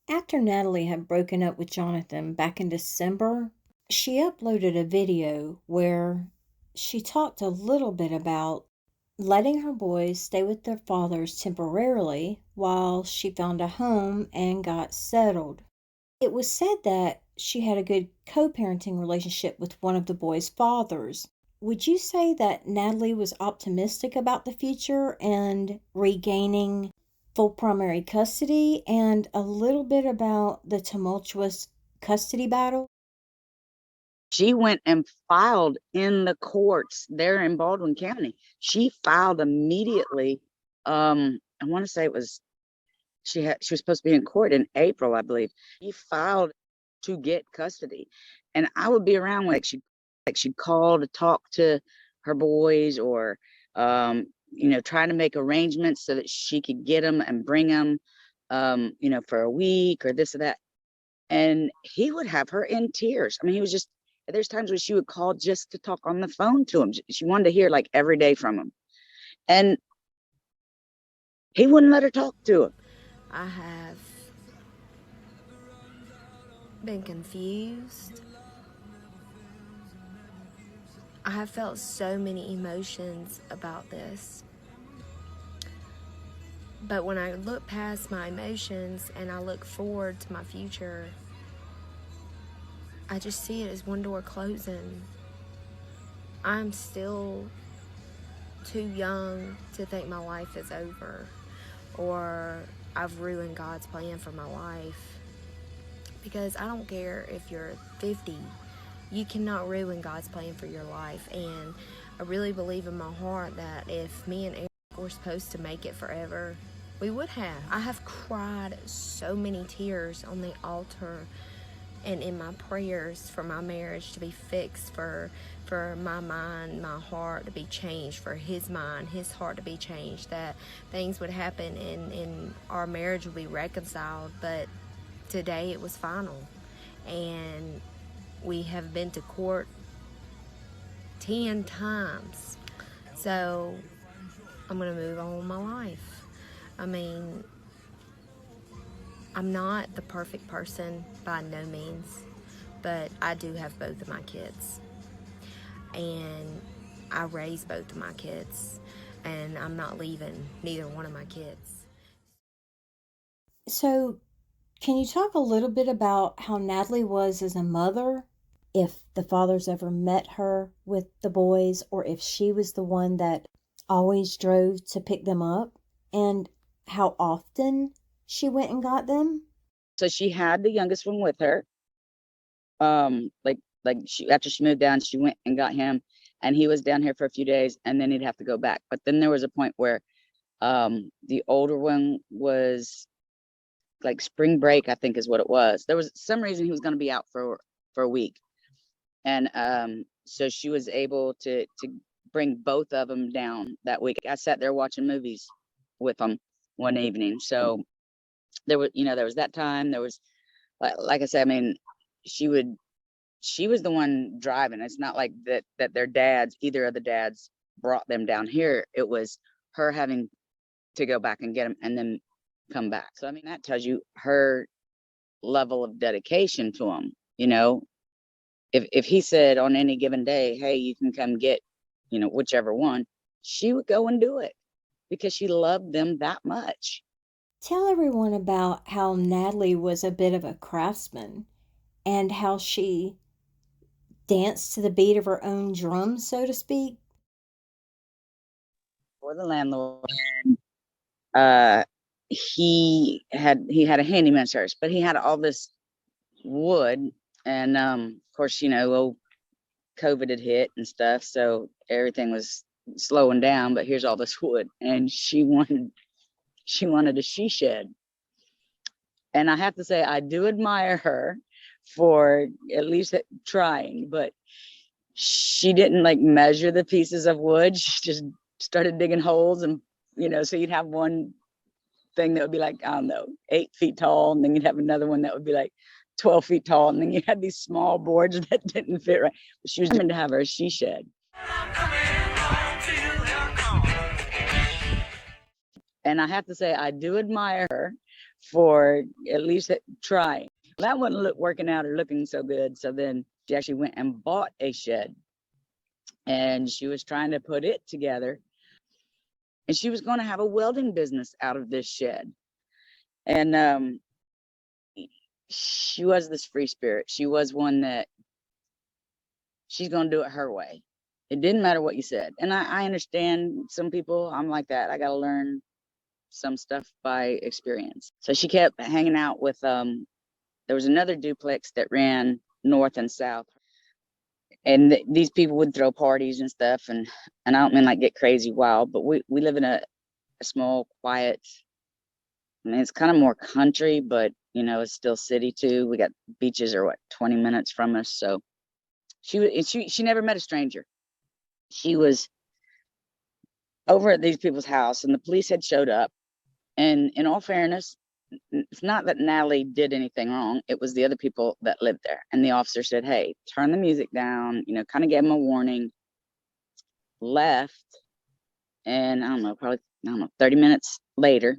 After Natalie had broken up with Jonathan back in December, she uploaded a video where she talked a little bit about letting her boys stay with their fathers temporarily while she found a home and got settled. It was said that she had a good co-parenting relationship with one of the boys' fathers. Would you say that Natalie was optimistic about the future and regaining full primary custody, and a little bit about the tumultuous custody battle? She went and filed in the courts there in Baldwin County. She filed immediately. I want to say it was she was supposed to be in court in April, I believe. She filed to get custody, and I would be around when she'd call to talk to her boys, or trying to make arrangements so that she could get them and bring them, for a week or this or that. And he would have her in tears. I mean, he was just, there's times when she would call just to talk on the phone to him. She wanted to hear like every day from him, and he wouldn't let her talk to him. I have been confused. I have felt so many emotions about this. But when I look past my emotions and I look forward to my future, I just see it as one door closing. I'm still too young to think my life is over, or I've ruined God's plan for my life. Because I don't care if you're 50, you cannot ruin God's plan for your life. And I really believe in my heart that if me and Eric were supposed to make it forever, we would have. I have cried so many tears on the altar and in my prayers for my marriage to be fixed, for my mind, my heart to be changed, for his mind, his heart to be changed, that things would happen and our marriage would be reconciled. But today it was final, and we have been to court 10 times. So I'm going to move on with my life. I mean, I'm not the perfect person by no means, but I do have both of my kids. And I raised both of my kids, and I'm not leaving neither one of my kids. So, can you talk a little bit about how Natalie was as a mother? If the fathers ever met her with the boys, or if she was the one that always drove to pick them up, and how often she went and got them? So she had the youngest one with her. Like she, after she moved down, she went and got him, and he was down here for a few days, and then he'd have to go back. But then there was a point where the older one was like spring break, I think is what it was. There was some reason he was going to be out for a week, and so she was able to bring both of them down that week. I sat there watching movies with them one evening. So there was that time. There was, like I said, I mean, she was the one driving. It's not like that their dads, either of the dads, brought them down here. It was her having to go back and get them and then come back. So I mean, that tells you her level of dedication to him. If he said on any given day, hey, you can come get, whichever one, she would go and do it because she loved them that much. Tell everyone about how Natalie was a bit of a craftsman and how she danced to the beat of her own drum, so to speak. For the landlord, uh, he had a handyman service, but he had all this wood, and of course, COVID had hit and stuff, so everything was slowing down. But here's all this wood, and she wanted a she shed. And I have to say, I do admire her for at least trying, but she didn't like measure the pieces of wood. She just started digging holes, and so you'd have one thing that would be like, I don't know, 8 feet tall, and then you'd have another one that would be like 12 feet tall, and then you had these small boards that didn't fit right. But she was determined to have her she shed. And I have to say, I do admire her for at least trying. That wasn't working out or looking so good. So then she actually went and bought a shed, and she was trying to put it together. And she was going to have a welding business out of this shed. And she was this free spirit. She was one that she's going to do it her way. It didn't matter what you said. And I understand some people, I'm like that. I got to learn some stuff by experience. So she kept hanging out with, there was another duplex that ran north and south. And these people would throw parties and stuff. And I don't mean like get crazy wild, but we live in a small, quiet, I mean, it's kind of more country, but it's still city too. We got beaches are 20 minutes from us. So she never met a stranger. She was over at these people's house, and the police had showed up. And in all fairness, it's not that Natalie did anything wrong. It was the other people that lived there. And the officer said, hey, turn the music down, kind of gave him a warning, left. And I don't know, 30 minutes later,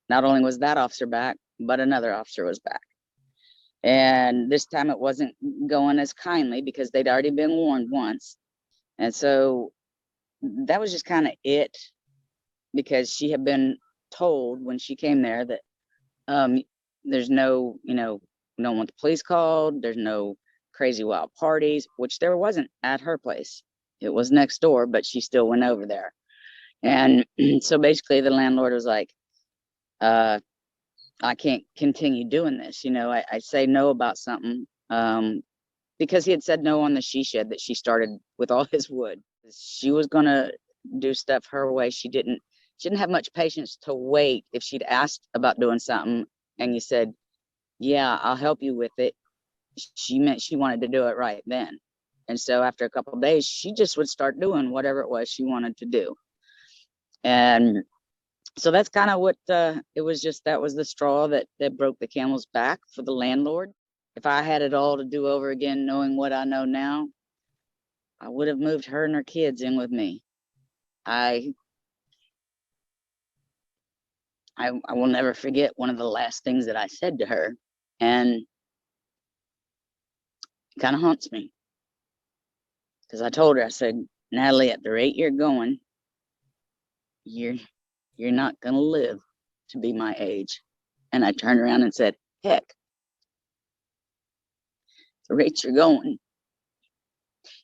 not only was that officer back, but another officer was back. And this time it wasn't going as kindly because they'd already been warned once. And so that was just kind of it, because she had been told when she came there that there's no, we don't want the police called. There's no crazy wild parties, which there wasn't at her place. It was next door, but she still went over there. And so basically the landlord was like, I can't continue doing this. I say no about something because he had said no on the she shed that she started with all his wood. She was going to do stuff her way. She didn't have much patience to wait. If she'd asked about doing something and you said, yeah, I'll help you with it, she meant she wanted to do it right then. And so after a couple of days, she just would start doing whatever it was she wanted to do. And so that's kind of what it was. Just that was the straw that broke the camel's back for the landlord. If I had it all to do over again, knowing what I know now, I would have moved her and her kids in with me. I will never forget one of the last things that I said to her, and it kind of haunts me, because I told her, I said, Natalie, at the rate you're going, you're not going to live to be my age. And I turned around and said, heck, the rate you're going,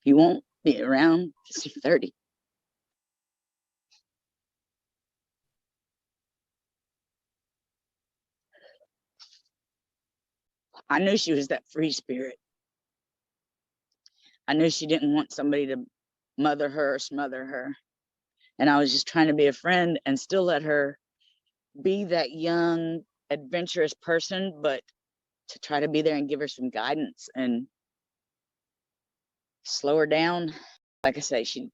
you won't be around to see 30. I knew she was that free spirit. I knew she didn't want somebody to mother her or smother her. And I was just trying to be a friend and still let her be that young, adventurous person, but to try to be there and give her some guidance and slow her down. Like I say, she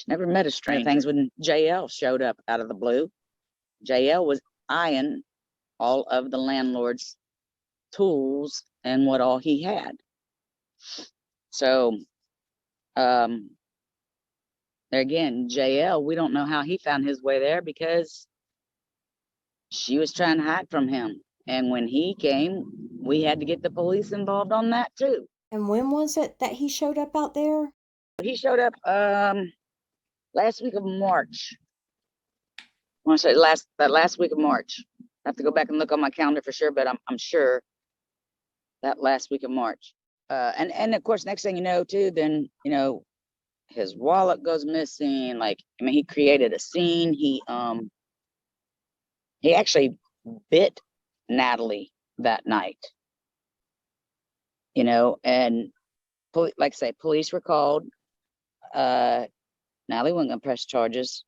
never met a stranger. Things when JL showed up out of the blue. JL was eyeing all of the landlord's tools and what all he had. So, again, JL, we don't know how he found his way there because she was trying to hide from him. And when he came, we had to get the police involved on that too. And when was it that he showed up out there? He showed up last week of March. I want to say last week of March. I have to go back and look on my calendar for sure, but I'm sure that last week of March. And of course, next thing you know, too, then his wallet goes missing. Like, I mean, he created a scene. He actually bit Natalie that night. And like I say, police were called. Natalie wasn't gonna press charges.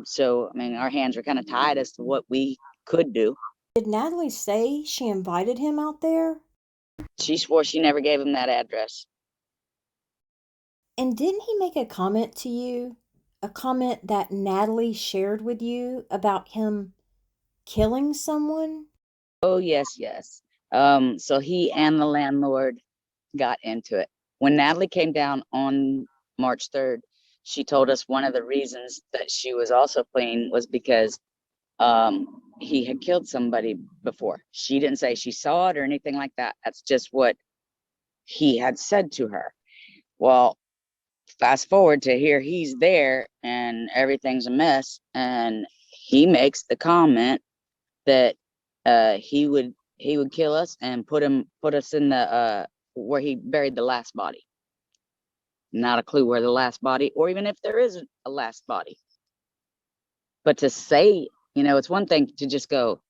So I mean, our hands were kind of tied as to what we could do. Did Natalie say she invited him out there? She swore she never gave him that address. And didn't he make a comment to you? A comment that Natalie shared with you about him killing someone? Oh, yes. So he and the landlord got into it. When Natalie came down on March 3rd, she told us one of the reasons that she was also fleeing was because he had killed somebody before. She didn't say she saw it or anything like that. That's just what he had said to her. Well, fast forward to here, he's there and everything's a mess. And he makes the comment that he would kill us and put us in the where he buried the last body. Not a clue where the last body, or even if there isn't a last body. But to say, it's one thing to just go,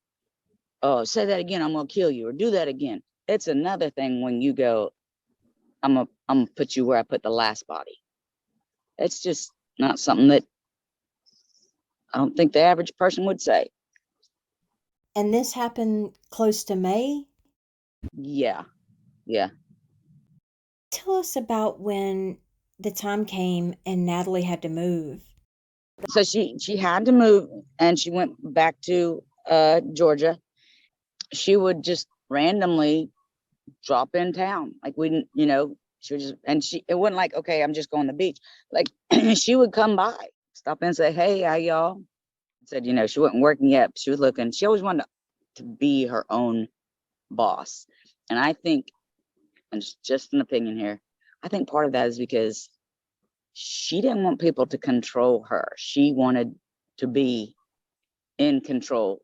oh, say that again, I'm gonna kill you, or do that again. It's another thing when you go, I'm gonna put you where I put the last body. It's just not something that I don't think the average person would say. And this happened close to May? Yeah. Tell us about when the time came and Natalie had to move. So she had to move, and she went back to Georgia. She would just randomly drop in town. Like, we didn't, she would just, and it wasn't like, okay, I'm just going to the beach. Like, she would come by, stop in and say, hey, how y'all? Said, she wasn't working yet, but she was looking. She always wanted to be her own boss. And I think, and it's just an opinion here, I think part of that is because she didn't want people to control her. She wanted to be in control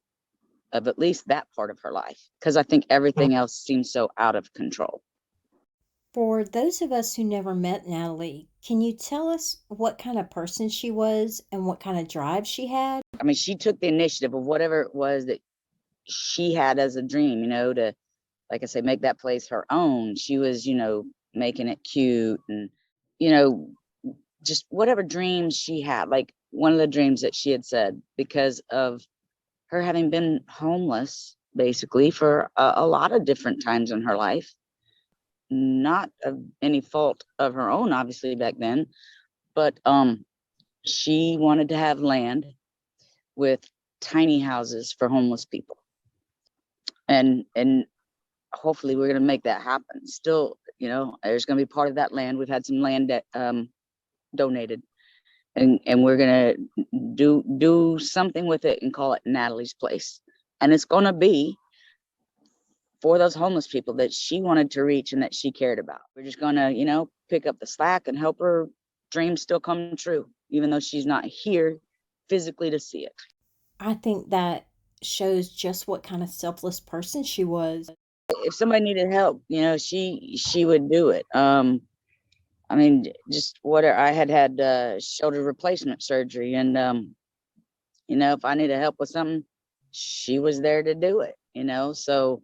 of at least that part of her life, because I think everything else seems so out of control. For those of us who never met Natalie, can you tell us what kind of person she was and what kind of drive she had? I mean, she took the initiative of whatever it was that she had as a dream, to, like I say, make that place her own. She was, making it cute and, just whatever dreams she had. Like, one of the dreams that she had said, because of her having been homeless basically for a lot of different times in her life, not of any fault of her own, obviously, back then, but she wanted to have land with tiny houses for homeless people, and hopefully we're going to make that happen. Still, there's going to be part of that land. We've had some land that donated, and we're going to do something with it and call it Natalie's Place, and it's going to be for those homeless people that she wanted to reach and that she cared about. We're just going to, pick up the slack and help her dreams still come true, even though she's not here physically to see it. I think that shows just what kind of selfless person she was. If somebody needed help, she would do it. I mean, just whatever. I had shoulder replacement surgery, and if I needed help with something, she was there to do it. So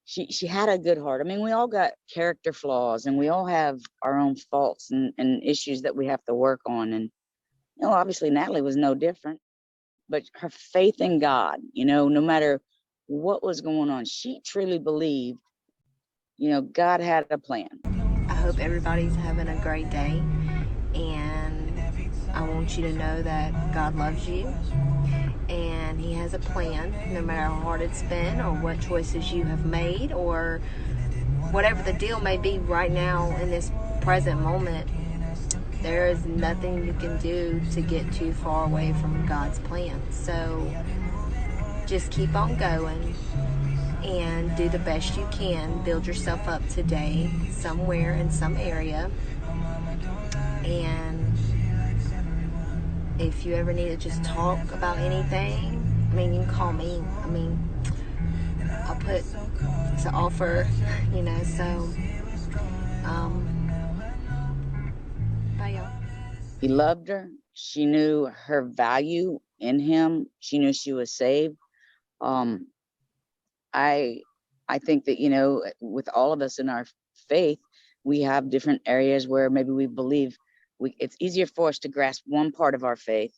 she had a good heart. I mean, we all got character flaws, and we all have our own faults and issues that we have to work on. And obviously Natalie was no different. But her faith in God, no matter what was going on, she truly believed, God had a plan. I hope everybody's having a great day, and I want you to know that God loves you and He has a plan, no matter how hard it's been or what choices you have made or whatever the deal may be right now in this present moment. There is nothing you can do to get too far away from God's plan. So just keep on going and do the best you can. Build yourself up today somewhere in some area. And if you ever need to just talk about anything, I mean, you can call me. I mean, I'll put it's an offer, you know, so bye y'all. He loved her. She knew her value in him. She knew she was saved. Um, I think that, you know, with all of us in our faith, we have different areas where maybe we believe it's easier for us to grasp one part of our faith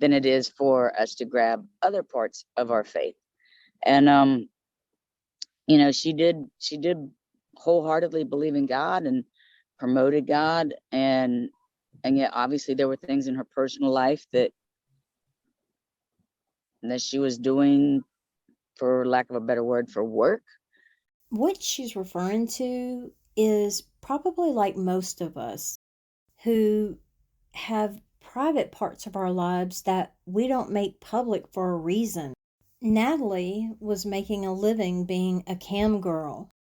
than it is for us to grab other parts of our faith. And you know, she did wholeheartedly believe in God and promoted God, and yet obviously there were things in her personal life that she was doing, for lack of a better word, for work. What she's referring to is probably like most of us who have private parts of our lives that we don't make public for a reason. Natalie was making a living being a cam girl.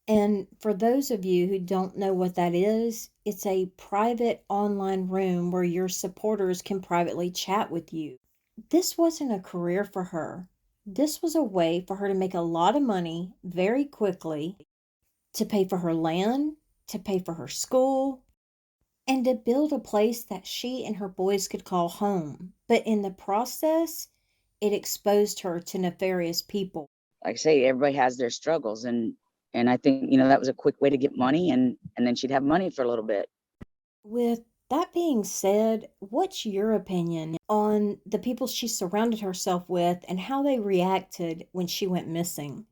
And for those of you who don't know what that is, it's a private online room where your supporters can privately chat with you. This wasn't a career for her. This was a way for her to make a lot of money very quickly, to pay for her land, to pay for her school, and to build a place that she and her boys could call home. But in the process, it exposed her to nefarious people. Like I say, everybody has their struggles, and I think, you know, that was a quick way to get money, and then she'd have money for a little bit. With that being said, what's your opinion on the people she surrounded herself with and how they reacted when she went missing?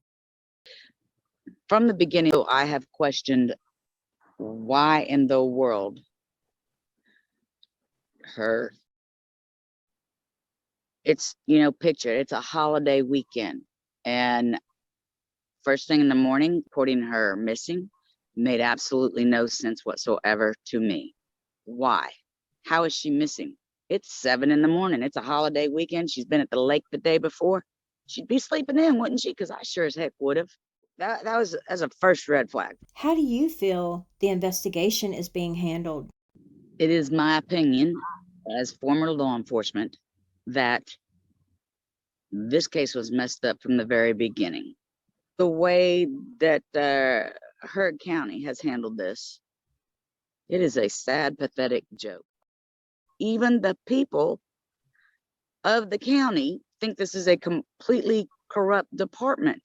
From the beginning, I have questioned why in the world her. It's, you know, picture it's a holiday weekend, and first thing in the morning, reporting her missing made absolutely no sense whatsoever to me. Why? How is she missing? It's 7 in the morning. It's a holiday weekend. She's been at the lake the day before. She'd be sleeping in, wouldn't she? Because I sure as heck would have. That was as a first red flag. How do you feel the investigation is being handled? It is my opinion, as former law enforcement, that this case was messed up from the very beginning. The way that Heard County has handled this, it is a sad, pathetic joke. Even the people of the county think this is a completely corrupt department.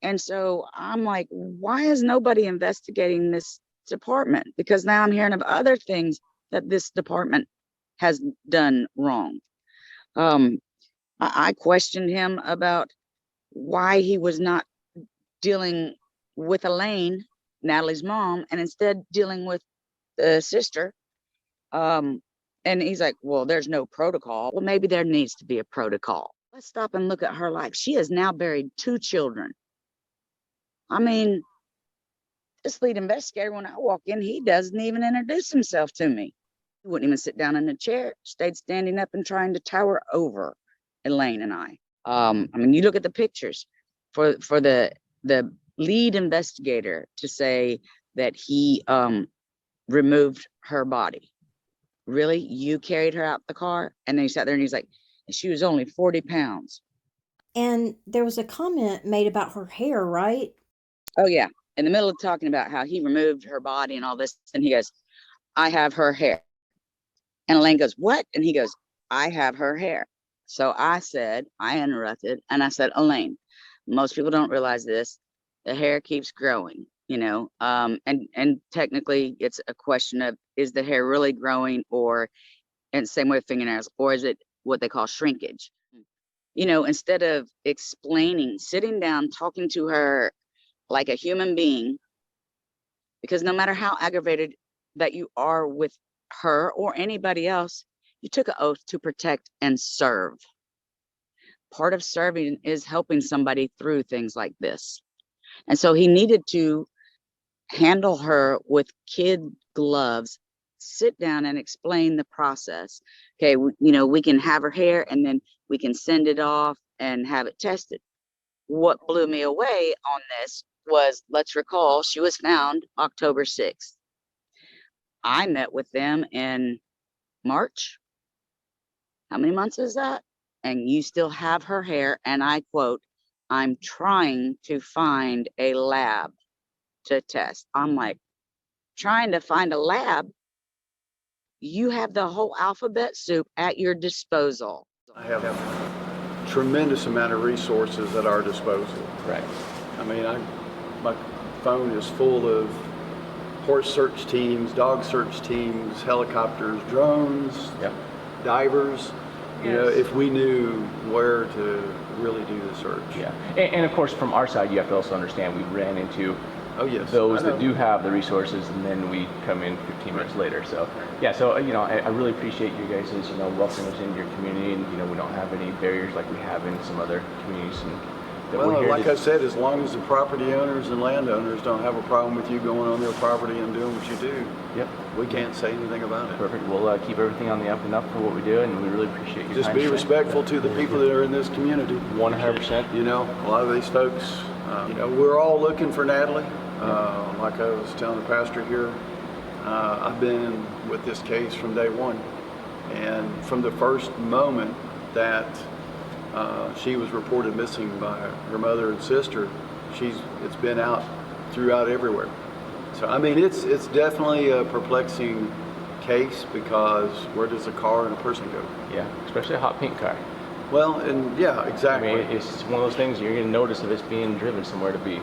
And so I'm like, why is nobody investigating this department? Because now I'm hearing of other things that this department has done wrong. I questioned him about why he was not dealing with Elaine, Natalie's mom, and instead dealing with the sister. And he's like, well, there's no protocol. Well, maybe there needs to be a protocol. Let's stop and look at her life. She has now buried 2 children. I mean, this lead investigator, when I walk in, he doesn't even introduce himself to me. He wouldn't even sit down in a chair, stayed standing up and trying to tower over Elaine and I. I mean, you look at the pictures for the lead investigator to say that he removed her body. Really? You carried her out the car? And then he sat there and he's like, she was only 40 pounds. And there was a comment made about her hair, right? Oh, yeah. In the middle of talking about how he removed her body and all this, and he goes, I have her hair. And Elaine goes, what? And he goes, I have her hair. So I interrupted, and I said, Elaine, most people don't realize this. The hair keeps growing, you know, and technically it's a question of, is the hair really growing, or, and same way with fingernails, or is it what they call shrinkage? You know, instead of explaining, sitting down, talking to her like a human being, because no matter how aggravated that you are with her or anybody else, you took an oath to protect and serve. Part of serving is helping somebody through things like this. And so he needed to handle her with kid gloves, sit down and explain the process. Okay, we can have her hair and then we can send it off and have it tested. What blew me away on this was, let's recall, she was found October 6th. I met with them in March. How many months is that? And you still have her hair, and I quote, "I'm trying to find a lab to test." I'm like, trying to find a lab? You have the whole alphabet soup at your disposal. I have a tremendous amount of resources at our disposal. Right. I mean, my phone is full of horse search teams, dog search teams, helicopters, drones, Yep. divers. You know, if we knew where to really do the search. Yeah. And of course, from our side, you have to also understand we ran into those that do have the resources, and then we come in 15 minutes later. So yeah, so I really appreciate you guys welcoming us into your community, and we don't have any barriers like we have in some other communities. And well, like I said, as long as the property owners and landowners don't have a problem with you going on their property and doing what you do, yep, we can't say anything about it. Perfect. We'll keep everything on the up and up for what we do, and we really appreciate your Just time. be respectful to the people that are in this community. 100%. A lot of these folks, we're all looking for Natalie. Like I was telling the pastor here, I've been with this case from day one, and from the first moment that she was reported missing by her mother and sister, it's been out throughout everywhere. So I mean, it's definitely a perplexing case, because where does a car and a person go? Yeah, especially a hot pink car. Well, and yeah, exactly. I mean, it's one of those things you're going to notice if it's being driven somewhere to be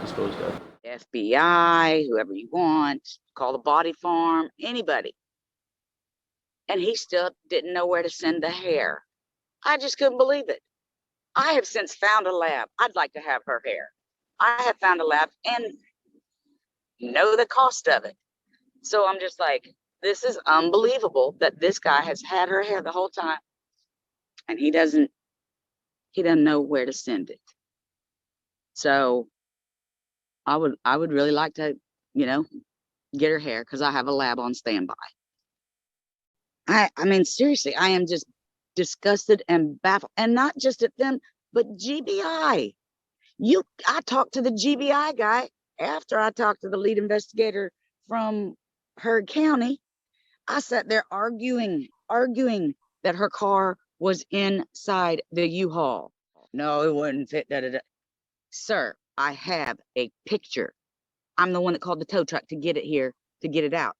disposed of. FBI, whoever you want, call the body farm, anybody. And he still didn't know where to send the hair. I just couldn't believe it. I have since found a lab. I'd like to have her hair. I have found a lab and know the cost of it. So I'm just like, this is unbelievable that this guy has had her hair the whole time, and he doesn't know where to send it. So I would really like to, get her hair, because I have a lab on standby. I mean, seriously, I am just disgusted and baffled, and not just at them, but GBI. I talked to the GBI guy after I talked to the lead investigator from Heard County. I sat there arguing that her car was inside the U-Haul. No, it wouldn't fit. Sir, I have a picture. I'm the one that called the tow truck to get it here, to get it out.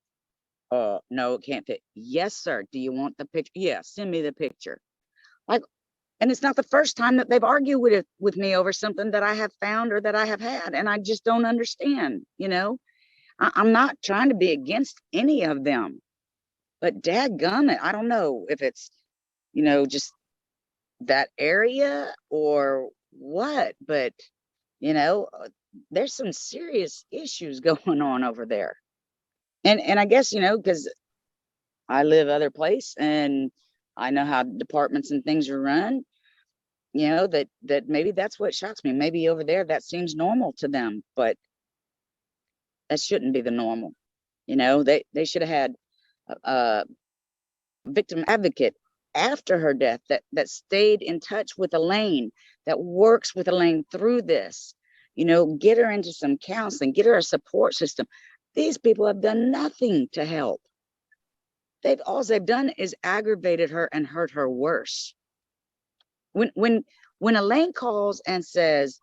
No, it can't fit. Yes, sir. Do you want the picture? Yeah, send me the picture. And it's not the first time that they've argued with me over something that I have found or that I have had, and I just don't understand. I'm not trying to be against any of them, but dadgummit, I don't know if it's, just that area or what, but there's some serious issues going on over there. And I guess, because I live other place and I know how departments and things are run, that maybe that's what shocks me. Maybe over there that seems normal to them, but that shouldn't be the normal. They should have had a victim advocate after her death that stayed in touch with Elaine, that works with Elaine through this, get her into some counseling, get her a support system. These people have done nothing to help. All they've done is aggravated her and hurt her worse. When Elaine calls and says,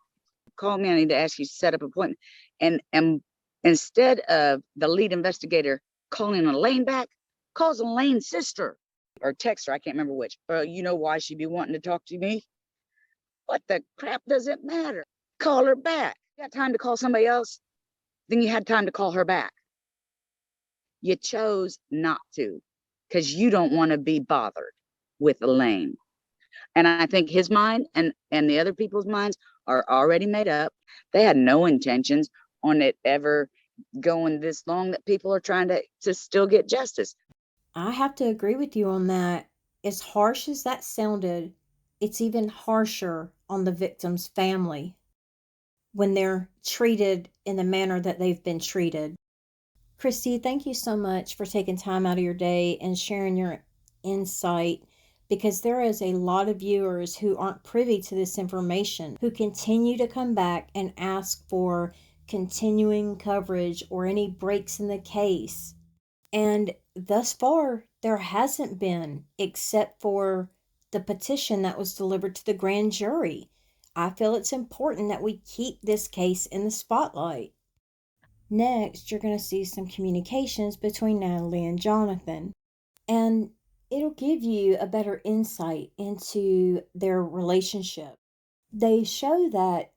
"Call me, I need to ask you to set up an appointment," and instead of the lead investigator calling Elaine back, calls Elaine's sister or texts her, I can't remember which. You know why she'd be wanting to talk to me? What the crap does it matter? Call her back. You got time to call somebody else? Then you had time to call her back. You chose not to, because you don't want to be bothered with Elaine. And I think his mind and the other people's minds are already made up. They had no intentions on it ever going this long that people are trying to still get justice. I have to agree with you on that. As harsh as that sounded, it's even harsher on the victim's family when they're treated in the manner that they've been treated. Christy, thank you so much for taking time out of your day and sharing your insight, because there is a lot of viewers who aren't privy to this information, who continue to come back and ask for continuing coverage or any breaks in the case. And thus far, there hasn't been, except for the petition that was delivered to the grand jury. I feel it's important that we keep this case in the spotlight. Next, you're going to see some communications between Natalie and Jonathan, and it'll give you a better insight into their relationship. They show that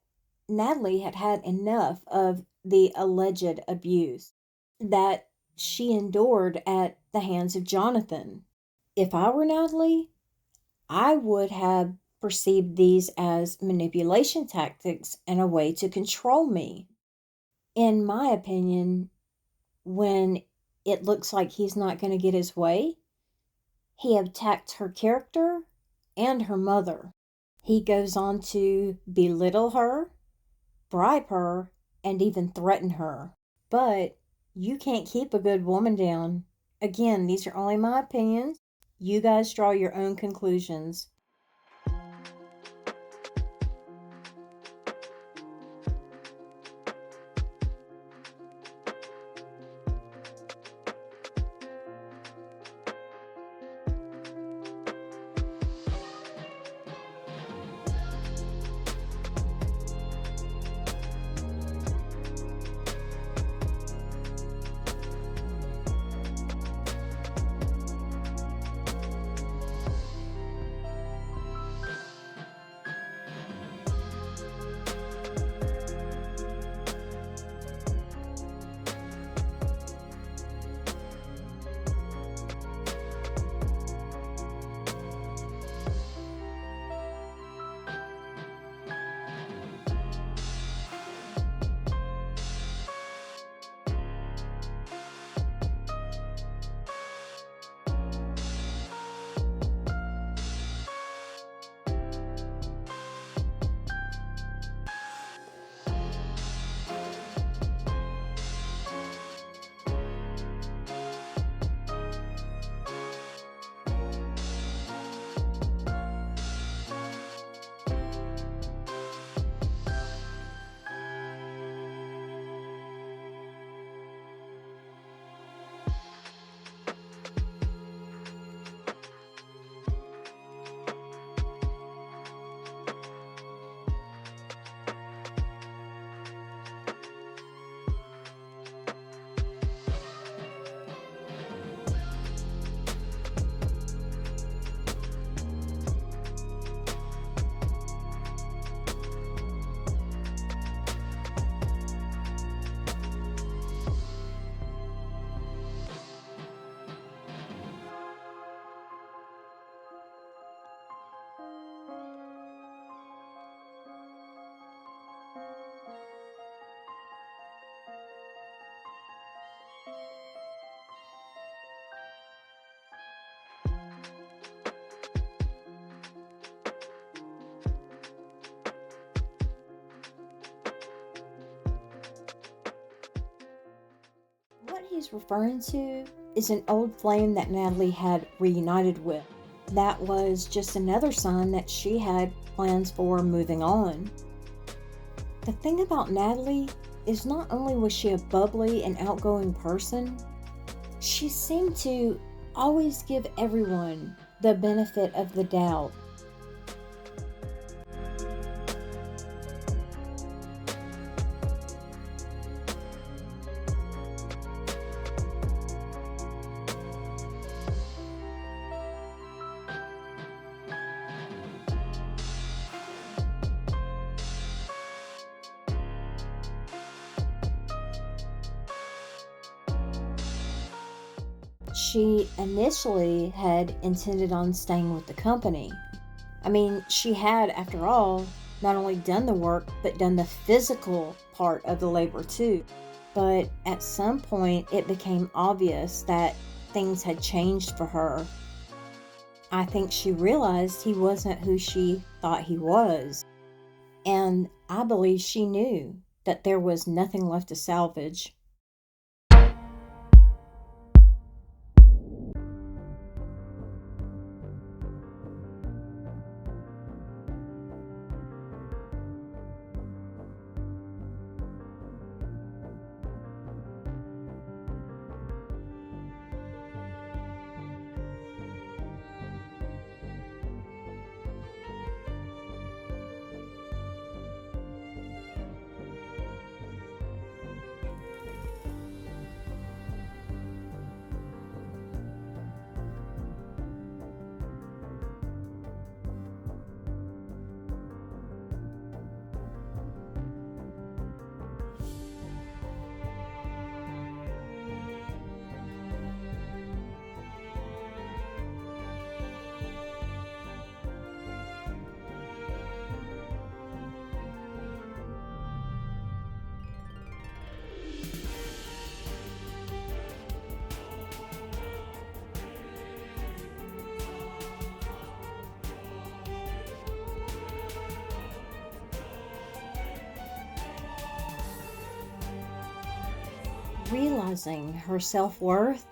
Natalie had had enough of the alleged abuse that she endured at the hands of Jonathan. If I were Natalie, I would have perceived these as manipulation tactics and a way to control me. In my opinion, when it looks like he's not going to get his way, he attacked her character and her mother. He goes on to belittle her, bribe her, and even threaten her. But you can't keep a good woman down. Again, these are only my opinions. You guys draw your own conclusions. What he's referring to is an old flame that Natalie had reunited with. That was just another sign that she had plans for moving on. The thing about Natalie is not only was she a bubbly and outgoing person, she seemed to always give everyone the benefit of the doubt. She initially had intended on staying with the company. I mean, she had, after all, not only done the work, but done the physical part of the labor too. But at some point, it became obvious that things had changed for her. I think she realized he wasn't who she thought he was. And I believe she knew that there was nothing left to salvage. Realizing her self-worth,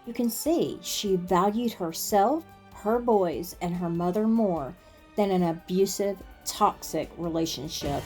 you can see she valued herself, her boys, and her mother more than an abusive, toxic relationship.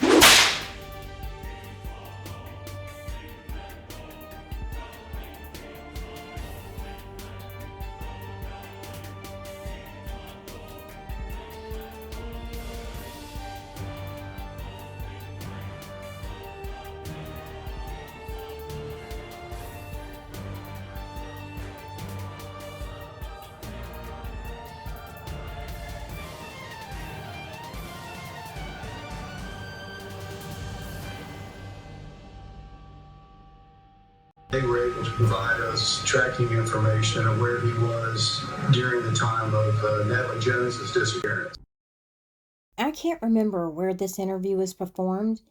They were able to provide us tracking information of where he was during the time of Natalie Jones's disappearance. I can't remember where this interview was performed,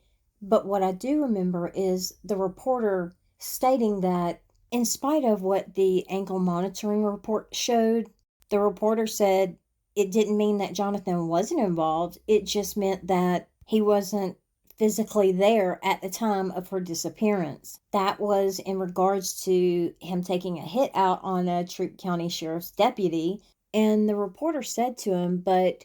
but what I do remember is the reporter stating that in spite of what the ankle monitoring report showed, the reporter said it didn't mean that Jonathan wasn't involved. It just meant that he wasn't physically there at the time of her disappearance. That was in regards to him taking a hit out on a Troup County Sheriff's deputy. And the reporter said to him, but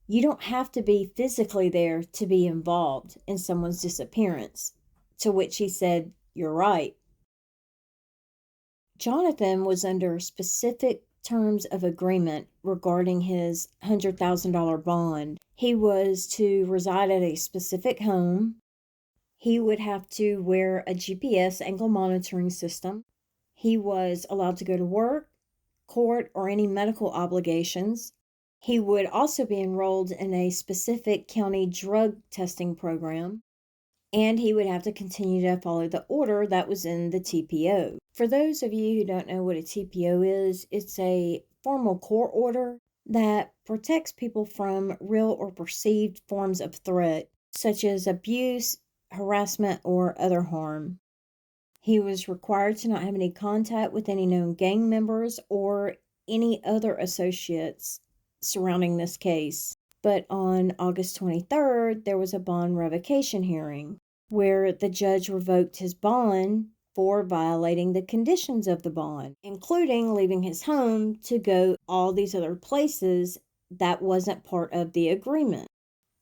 you don't have to be physically there to be involved in someone's disappearance. To which he said, you're right. Jonathan was under specific terms of agreement regarding his $100,000 bond. He was to reside at a specific home. He would have to wear a GPS ankle monitoring system. He was allowed to go to work, court, or any medical obligations. He would also be enrolled in a specific county drug testing program, and he would have to continue to follow the order that was in the TPO. For those of you who don't know what a TPO is, it's a formal court order that protects people from real or perceived forms of threat, such as abuse, harassment, or other harm. He was required to not have any contact with any known gang members or any other associates surrounding this case. But on August 23rd, there was a bond revocation hearing where the judge revoked his bond for violating the conditions of the bond, including leaving his home to go all these other places that wasn't part of the agreement.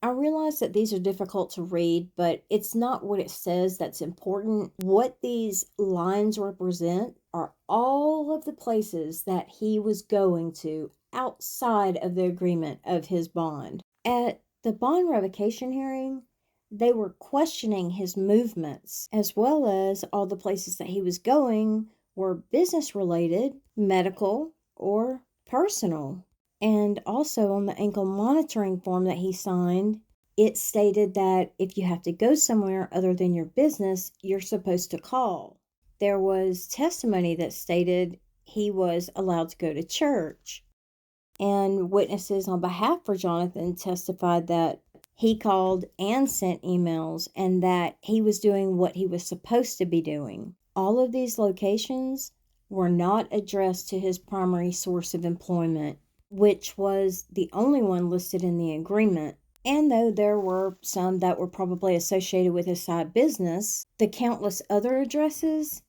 I realize that these are difficult to read, but it's not what it says that's important. What these lines represent are all of the places that he was going to outside of the agreement of his bond. At the bond revocation hearing, they were questioning his movements, as well as all the places that he was going were business related, medical, or personal. And also on the ankle monitoring form that he signed, it stated that if you have to go somewhere other than your business, you're supposed to call. There was testimony that stated he was allowed to go to church. And witnesses on behalf for Jonathan testified that he called and sent emails, and that he was doing what he was supposed to be doing. All of these locations were not addressed to his primary source of employment, which was the only one listed in the agreement. And though there were some that were probably associated with his side business, the countless other addresses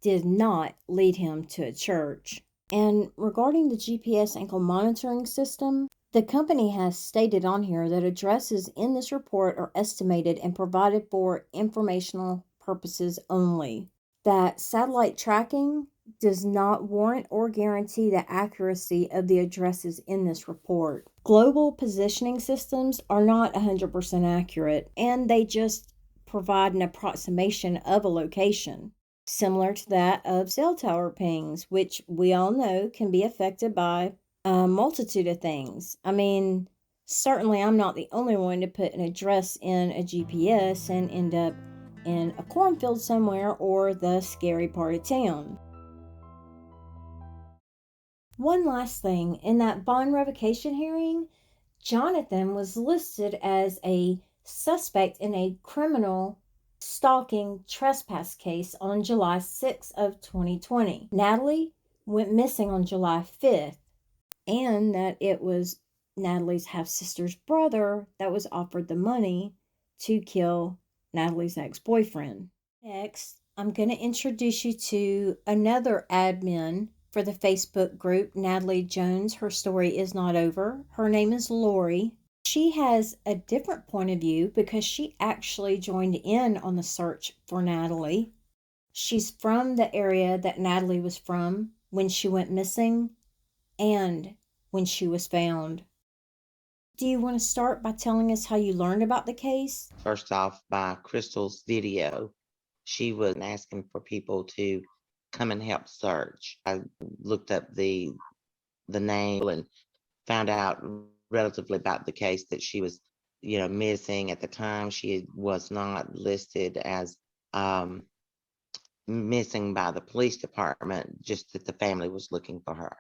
did not lead him to a church. And regarding the GPS ankle monitoring system, the company has stated on here that addresses in this report are estimated and provided for informational purposes only. That satellite tracking does not warrant or guarantee the accuracy of the addresses in this report. Global positioning systems are not 100% accurate, and they just provide an approximation of a location, similar to that of cell tower pings, which we all know can be affected by a multitude of things. I mean, certainly I'm not the only one to put an address in a GPS and end up in a cornfield somewhere or the scary part of town. One last thing, in that bond revocation hearing, Jonathan was listed as a suspect in a criminal stalking trespass case on July 6th of 2020. Natalie went missing on July 5th, and that it was Natalie's half-sister's brother that was offered the money to kill Natalie's ex-boyfriend. Next, I'm going to introduce you to another admin for the Facebook group, Natalie Jones. Her story is not over. Her name is Lori. She has a different point of view because she actually joined in on the search for Natalie. She's from the area that Natalie was from when she went missing and when she was found. Do you want to start by telling us how you learned about the case? First off, by Crystal's video. She was asking for people to come and help search. I looked up the name and found out relatively about the case that she was, missing. At the time, she was not listed as missing by the police department, just that the family was looking for her.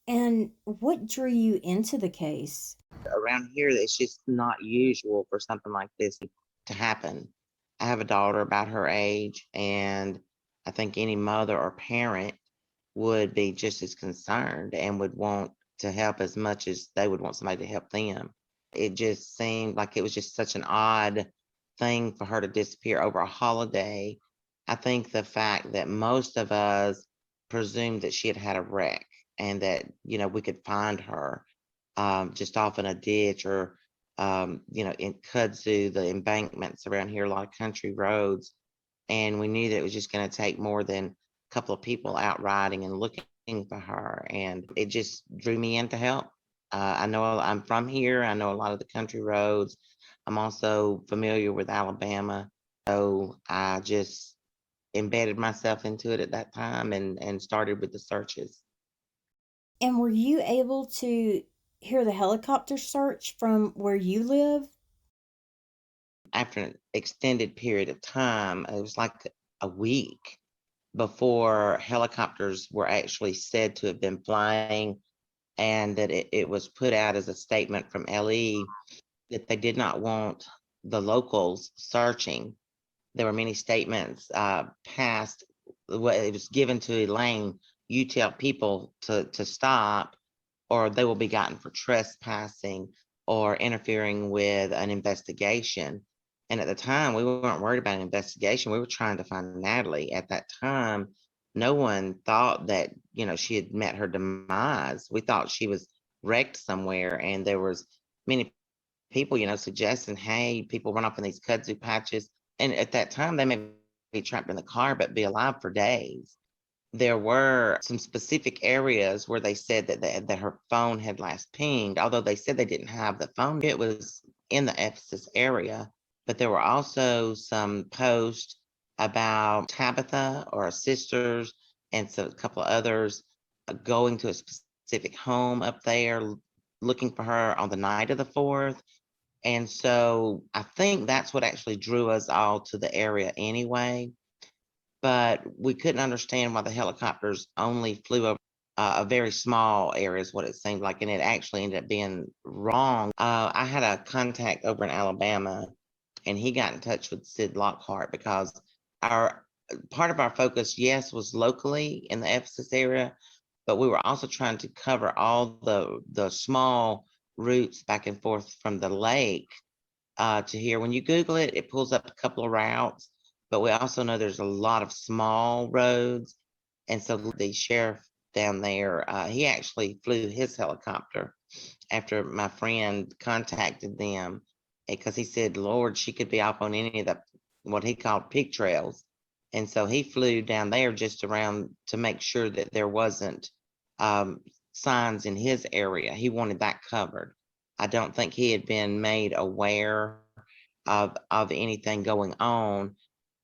And what drew you into the case? Around here, it's just not usual for something like this to happen. I have a daughter about her age, and I think any mother or parent would be just as concerned and would want to help as much as they would want somebody to help them. It just seemed like it was just such an odd thing for her to disappear over a holiday. I think the fact that most of us presumed that she had had a wreck and that, we could find her just off in a ditch or in kudzu, the embankments around here, a lot of country roads. And we knew that it was just going to take more than a couple of people out riding and looking for her. And it just drew me in to help. I know I'm from here. I know a lot of the country roads. I'm also familiar with Alabama. So I just embedded myself into it at that time and started with the searches. And were you able to hear the helicopter search from where you live? After an extended period of time, it was like a week before helicopters were actually said to have been flying, and that it was put out as a statement from LE that they did not want the locals searching. There were many statements passed. It was given to Elaine, you tell people to stop or they will be gotten for trespassing or interfering with an investigation. And at the time, we weren't worried about an investigation. We were trying to find Natalie. At that time, no one thought that, she had met her demise. We thought she was wrecked somewhere. And there was many people, suggesting, hey, people run off in these kudzu patches. And at that time, they may be trapped in the car, but be alive for days. There were some specific areas where they said that her phone had last pinged, although they said they didn't have the phone. It was in the Ephesus area, but there were also some posts about Tabitha or her sisters and so a couple of others going to a specific home up there looking for her on the night of the 4th. And so I think that's what actually drew us all to the area anyway. But we couldn't understand why the helicopters only flew over a very small area is what it seemed like, and it actually ended up being wrong. I had a contact over in Alabama, and he got in touch with Sid Lockhart because our part of our focus, yes, was locally in the Ephesus area, but we were also trying to cover all the small routes back and forth from the lake to here. When you Google it, it pulls up a couple of routes, but we also know there's a lot of small roads. And so the sheriff down there, he actually flew his helicopter after my friend contacted them because he said, Lord, she could be off on any of the, what he called pig trails. And so he flew down there just around to make sure that there wasn't signs in his area. He wanted that covered. I don't think he had been made aware of anything going on.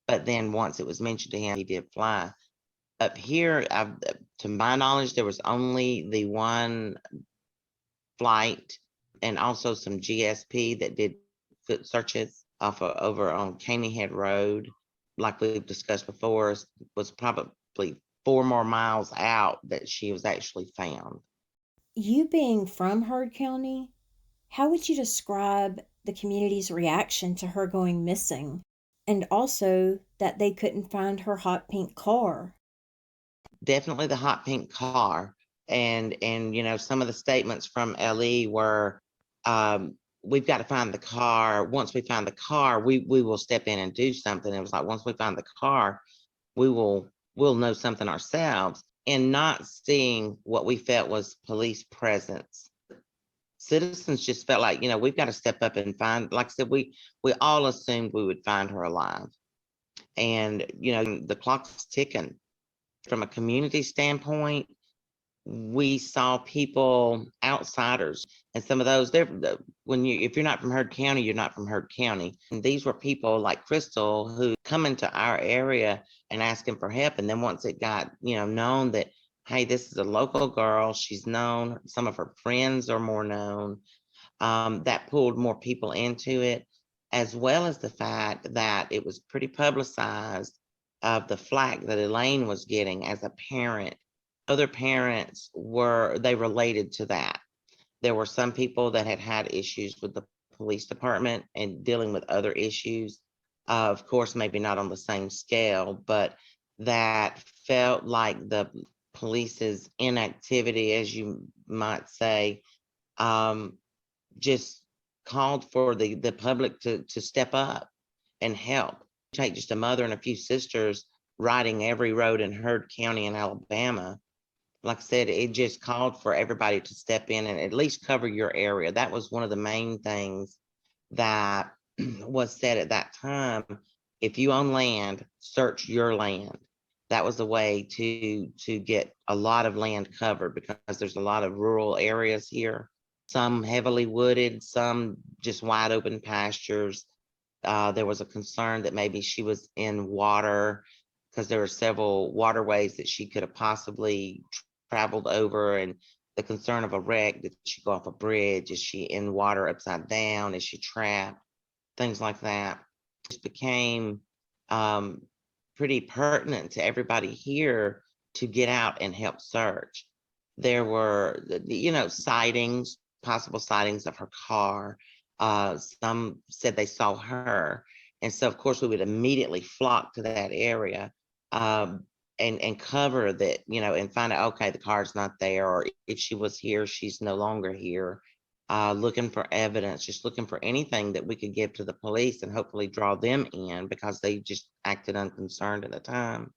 But then once it was mentioned to him, he did fly. Up here, to my knowledge, there was only the one flight and also some GSP that did foot searches over on Caney Head Road. Like we've discussed before, was probably 4 more miles out that she was actually found. You being from Heard County, how would you describe the community's reaction to her going missing? And also that they couldn't find her hot pink car? Definitely the hot pink car. And you know, some of the statements from LE were, we've got to find the car. Once we find the car, we will step in and do something. It was like, once we find the car, we'll know something ourselves. And not seeing what we felt was police presence. Citizens just felt like, you know, we've got to step up and find, like I said, we all assumed we would find her alive. And, you know, the clock's ticking. From a community standpoint, we saw people, outsiders, and some of those, if you're not from Heard County, you're not from Heard County. And these were people like Crystal who come into our area and asking for help. And then once it got, you know, known that, hey, this is a local girl, she's known, some of her friends are more known, that pulled more people into it, as well as the fact that it was pretty publicized of the flack that Elaine was getting as a parent. Other parents they related to that. There were some people that had issues with the police department and dealing with other issues. Of course, maybe not on the same scale, but that felt like the police's inactivity, as you might say, just called for the public to step up and help. Take just a mother and a few sisters riding every road in Heard County in Alabama. Like I said, it just called for everybody to step in and at least cover your area. That was one of the main things that was said at that time. If you own land, search your land. That was the way to get a lot of land covered, because there's a lot of rural areas here, some heavily wooded, some just wide open pastures. There was a concern that maybe she was in water, because there were several waterways that she could have possibly traveled over, and the concern of a wreck. Did she go off a bridge? Is she in water upside down? Is she trapped? Things like that. It became pretty pertinent to everybody here to get out and help search. There were, you know, sightings, possible sightings of her car. Some said they saw her. And so, of course, we would immediately flock to that area and cover that, you know, and find out, okay, the car's not there, or if she was here, she's no longer here. Looking for evidence, just looking for anything that we could give to the police and hopefully draw them in, because they just acted unconcerned at the time.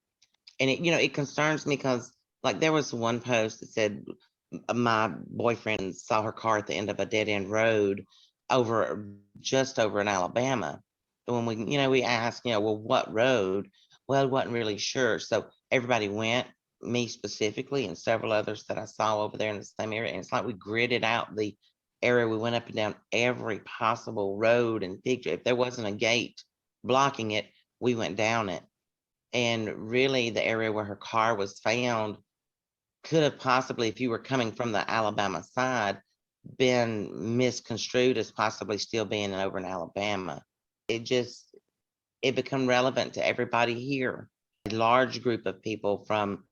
And it, you know, it concerns me because, like, there was one post that said, my boyfriend saw her car at the end of a dead end road just over in Alabama. And when we asked, you know, well, what road? Well, wasn't really sure. So everybody went, me specifically, and several others that I saw over there in the same area. And it's like we gridded out the area. We went up and down every possible road and picture. If there wasn't a gate blocking it, we went down it. And really, the area where her car was found could have possibly, if you were coming from the Alabama side, been misconstrued as possibly still being over in Alabama. It become relevant to everybody here. A large group of people from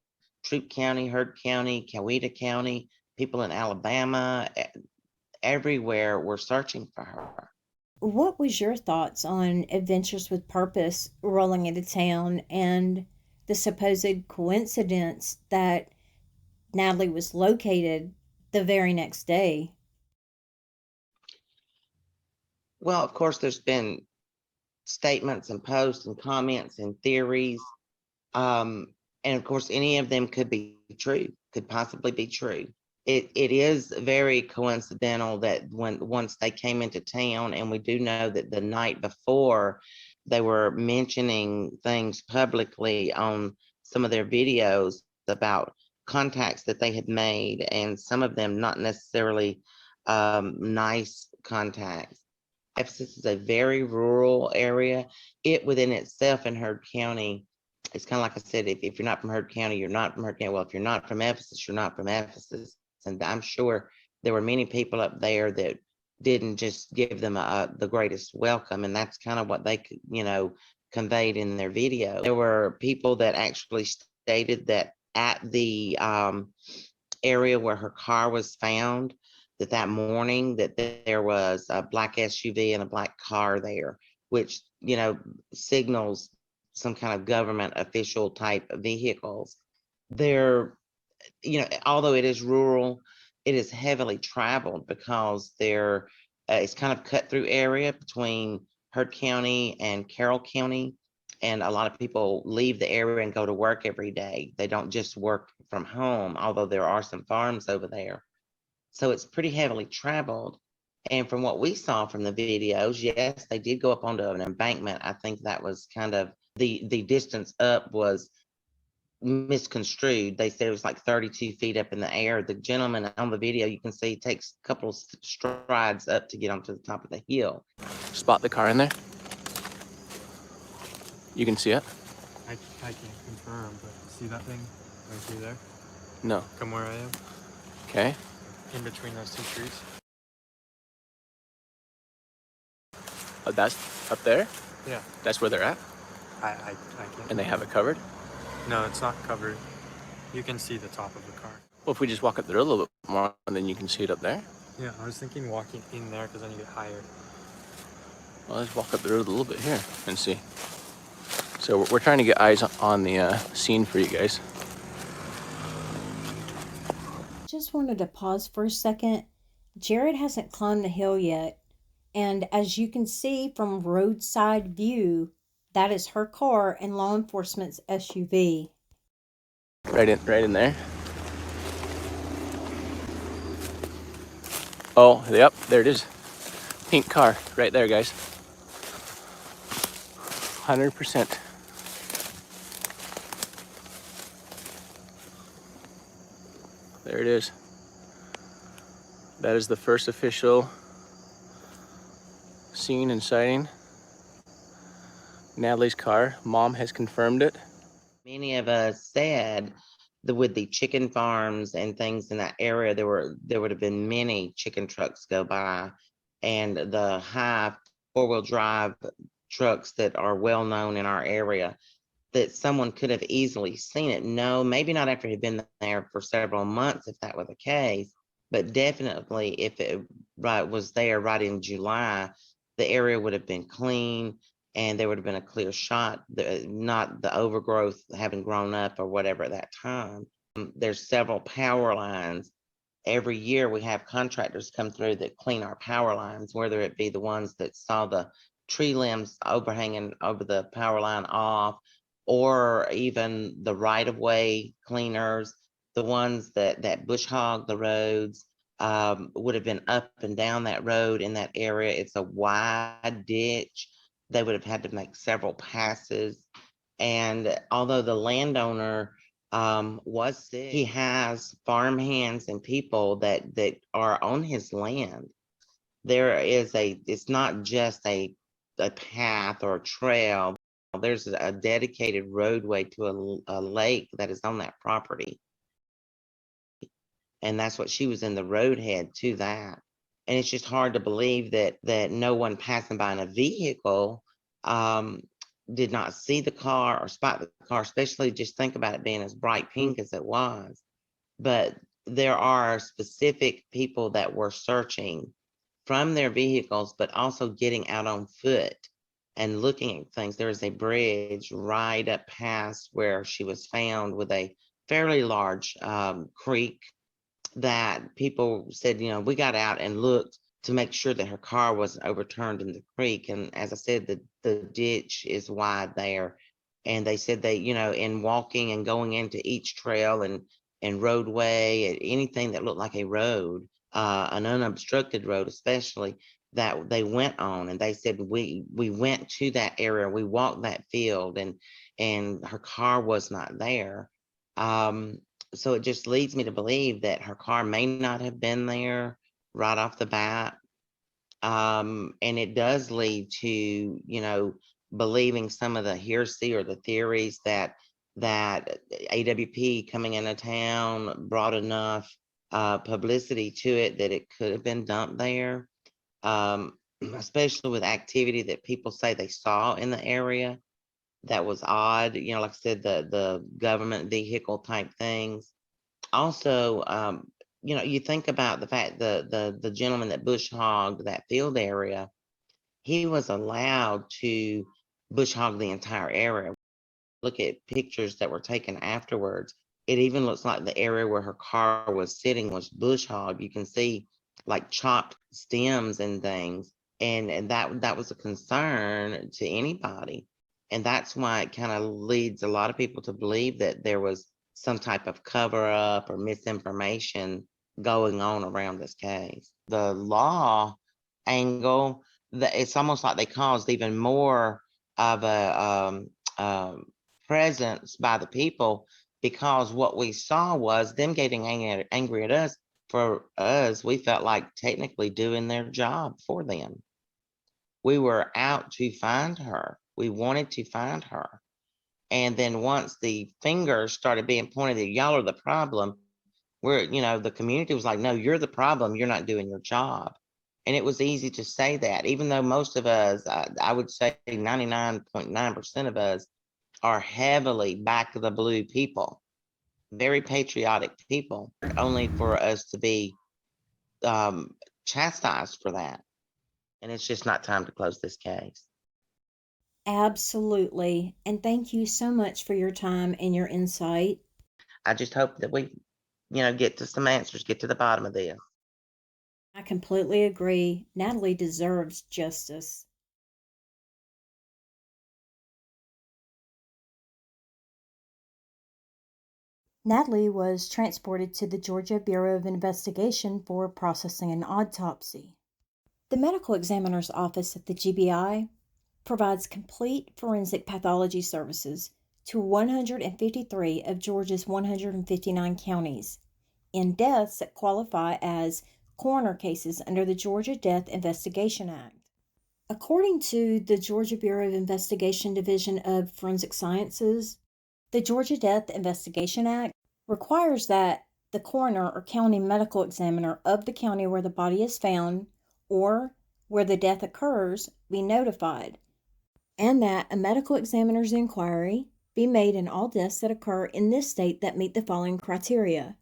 Troup County, Heard County, Coweta County, people in Alabama, everywhere were searching for her. What was your thoughts on Adventures with Purpose rolling into town and the supposed coincidence that Natalie was located the very next day? Well, of course, there's been statements and posts and comments and theories. And of course, any of them could be true, could possibly be true. It is very coincidental that once they came into town, and we do know that the night before they were mentioning things publicly on some of their videos about contacts that they had made, and some of them not necessarily nice contacts. Ephesus is a very rural area. It within itself in Heard County, it's kind of like I said, if you're not from Heard County, you're not from Heard County. Well, if you're not from Ephesus, you're not from Ephesus. And I'm sure there were many people up there that didn't just give them the greatest welcome. And that's kind of what they, conveyed in their video. There were people that actually stated that at the area where her car was found, that morning that there was a black SUV and a black car there, which, signals some kind of government official type of vehicles. They're, although it is rural, it is heavily traveled because it's kind of cut through area between Heard County and Carroll County. And a lot of people leave the area and go to work every day. They don't just work from home, although there are some farms over there. So it's pretty heavily traveled. And from what we saw from the videos, yes, they did go up onto an embankment. I think that was kind of the distance up was misconstrued. They said it was like 32 feet up in the air. The gentleman on the video, you can see, takes a couple of strides up to get onto the top of the hill. Spot the car in there? You can see it? I can't confirm, but see that thing right through there? No. Come where I am. Okay. In between those two trees. Oh, that's up there? Yeah. That's where they're at? I can't. And they have it covered? No, it's not covered. You can see the top of the car. Well, if we just walk up there a little bit more, then you can see it up there. Yeah, I was thinking walking in there because then you get higher. Well, let's walk up there a little bit here and see. So we're trying to get eyes on the scene for you guys. Just wanted to pause for a second. Jared hasn't climbed the hill yet, and as you can see from roadside view, that is her car and law enforcement's SUV. Right in there. Oh, yep, there it is. Pink car, right there, guys. 100%. There it is. That is the first official scene and sighting. Natalie's car. Mom has confirmed it. Many of us said that with the chicken farms and things in that area, there would have been many chicken trucks go by, and the high four-wheel drive trucks that are well known in our area, that someone could have easily seen it. No, maybe not after it had been there for several months, if that were the case, but definitely if it was there right in July, the area would have been clean and there would have been a clear shot, not the overgrowth having grown up or whatever at that time. There's several power lines. Every year we have contractors come through that clean our power lines, whether it be the ones that saw the tree limbs overhanging over the power line off, or even the right-of-way cleaners, the ones that bush hog the roads, would have been up and down that road in that area. It's a wide ditch. They would have had to make several passes. And although the landowner was sick, he has farm hands and people that are on his land. There is it's not just a path or a trail. There's a dedicated roadway to a lake that is on that property. And that's what she was in the roadhead to that. And it's just hard to believe that no one passing by in a vehicle did not see the car or spot the car, especially just think about it being as bright pink as it was. But there are specific people that were searching from their vehicles, but also getting out on foot and looking at things. There is a bridge right up past where she was found with a fairly large creek that people said, we got out and looked to make sure that her car wasn't overturned in the creek. And as I said, the ditch is wide there. And they said they, in walking and going into each trail and roadway, anything that looked like a road, an unobstructed road especially, that they went on. And they said, we went to that area, we walked that field, and her car was not there. So it just leads me to believe that her car may not have been there right off the bat. And it does lead to, believing some of the hearsay or the theories that AWP coming into town brought enough publicity to it that it could have been dumped there, especially with activity that people say they saw in the area. That was odd, like I said, the government vehicle type things. Also, you think about the fact the gentleman that bush hogged that field area, he was allowed to bush hog the entire area. Look at pictures that were taken afterwards. It even looks like the area where her car was sitting was bush hogged. You can see like chopped stems and things, and that was a concern to anybody. And that's why it kind of leads a lot of people to believe that there was some type of cover up or misinformation going on around this case. The law angle, it's almost like they caused even more of a presence by the people, because what we saw was them getting angry at us. For us, we felt like technically doing their job for them. We were out to find her. We wanted to find her. And then once the fingers started being pointed at y'all are the problem, the community was like, no, you're the problem. You're not doing your job. And it was easy to say that, even though most of us, I would say 99.9% of us are heavily back of the blue people, very patriotic people, only for us to be chastised for that. And it's just not time to close this case. Absolutely. And thank you so much for your time and your insight. I just hope that we, get to some answers, get to the bottom of this. I completely agree. Natalie deserves justice. Natalie was transported to the Georgia Bureau of Investigation for processing an autopsy. The medical examiner's office at the GBI provides complete forensic pathology services to 153 of Georgia's 159 counties in deaths that qualify as coroner cases under the Georgia Death Investigation Act. According to the Georgia Bureau of Investigation Division of Forensic Sciences, the Georgia Death Investigation Act requires that the coroner or county medical examiner of the county where the body is found or where the death occurs be notified, and that a medical examiner's inquiry be made in all deaths that occur in this state that meet the following criteria.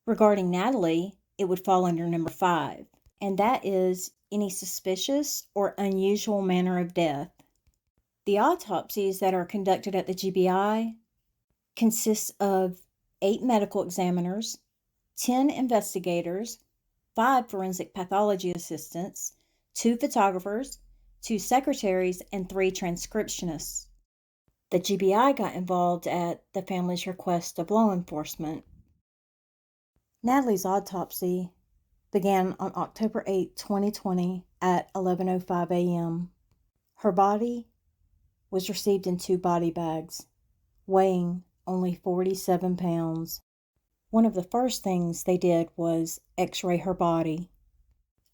Regarding Natalie, it would fall under number 5, and that is any suspicious or unusual manner of death. The autopsies that are conducted at the GBI consist of 8 medical examiners, 10 investigators, 5 forensic pathology assistants, 2 photographers, 2 secretaries, and 3 transcriptionists. The GBI got involved at the family's request of law enforcement. Natalie's autopsy began on October 8, 2020 at 11:05 a.m. Her body was received in 2 body bags, weighing only 47 pounds. One of the first things they did was x-ray her body.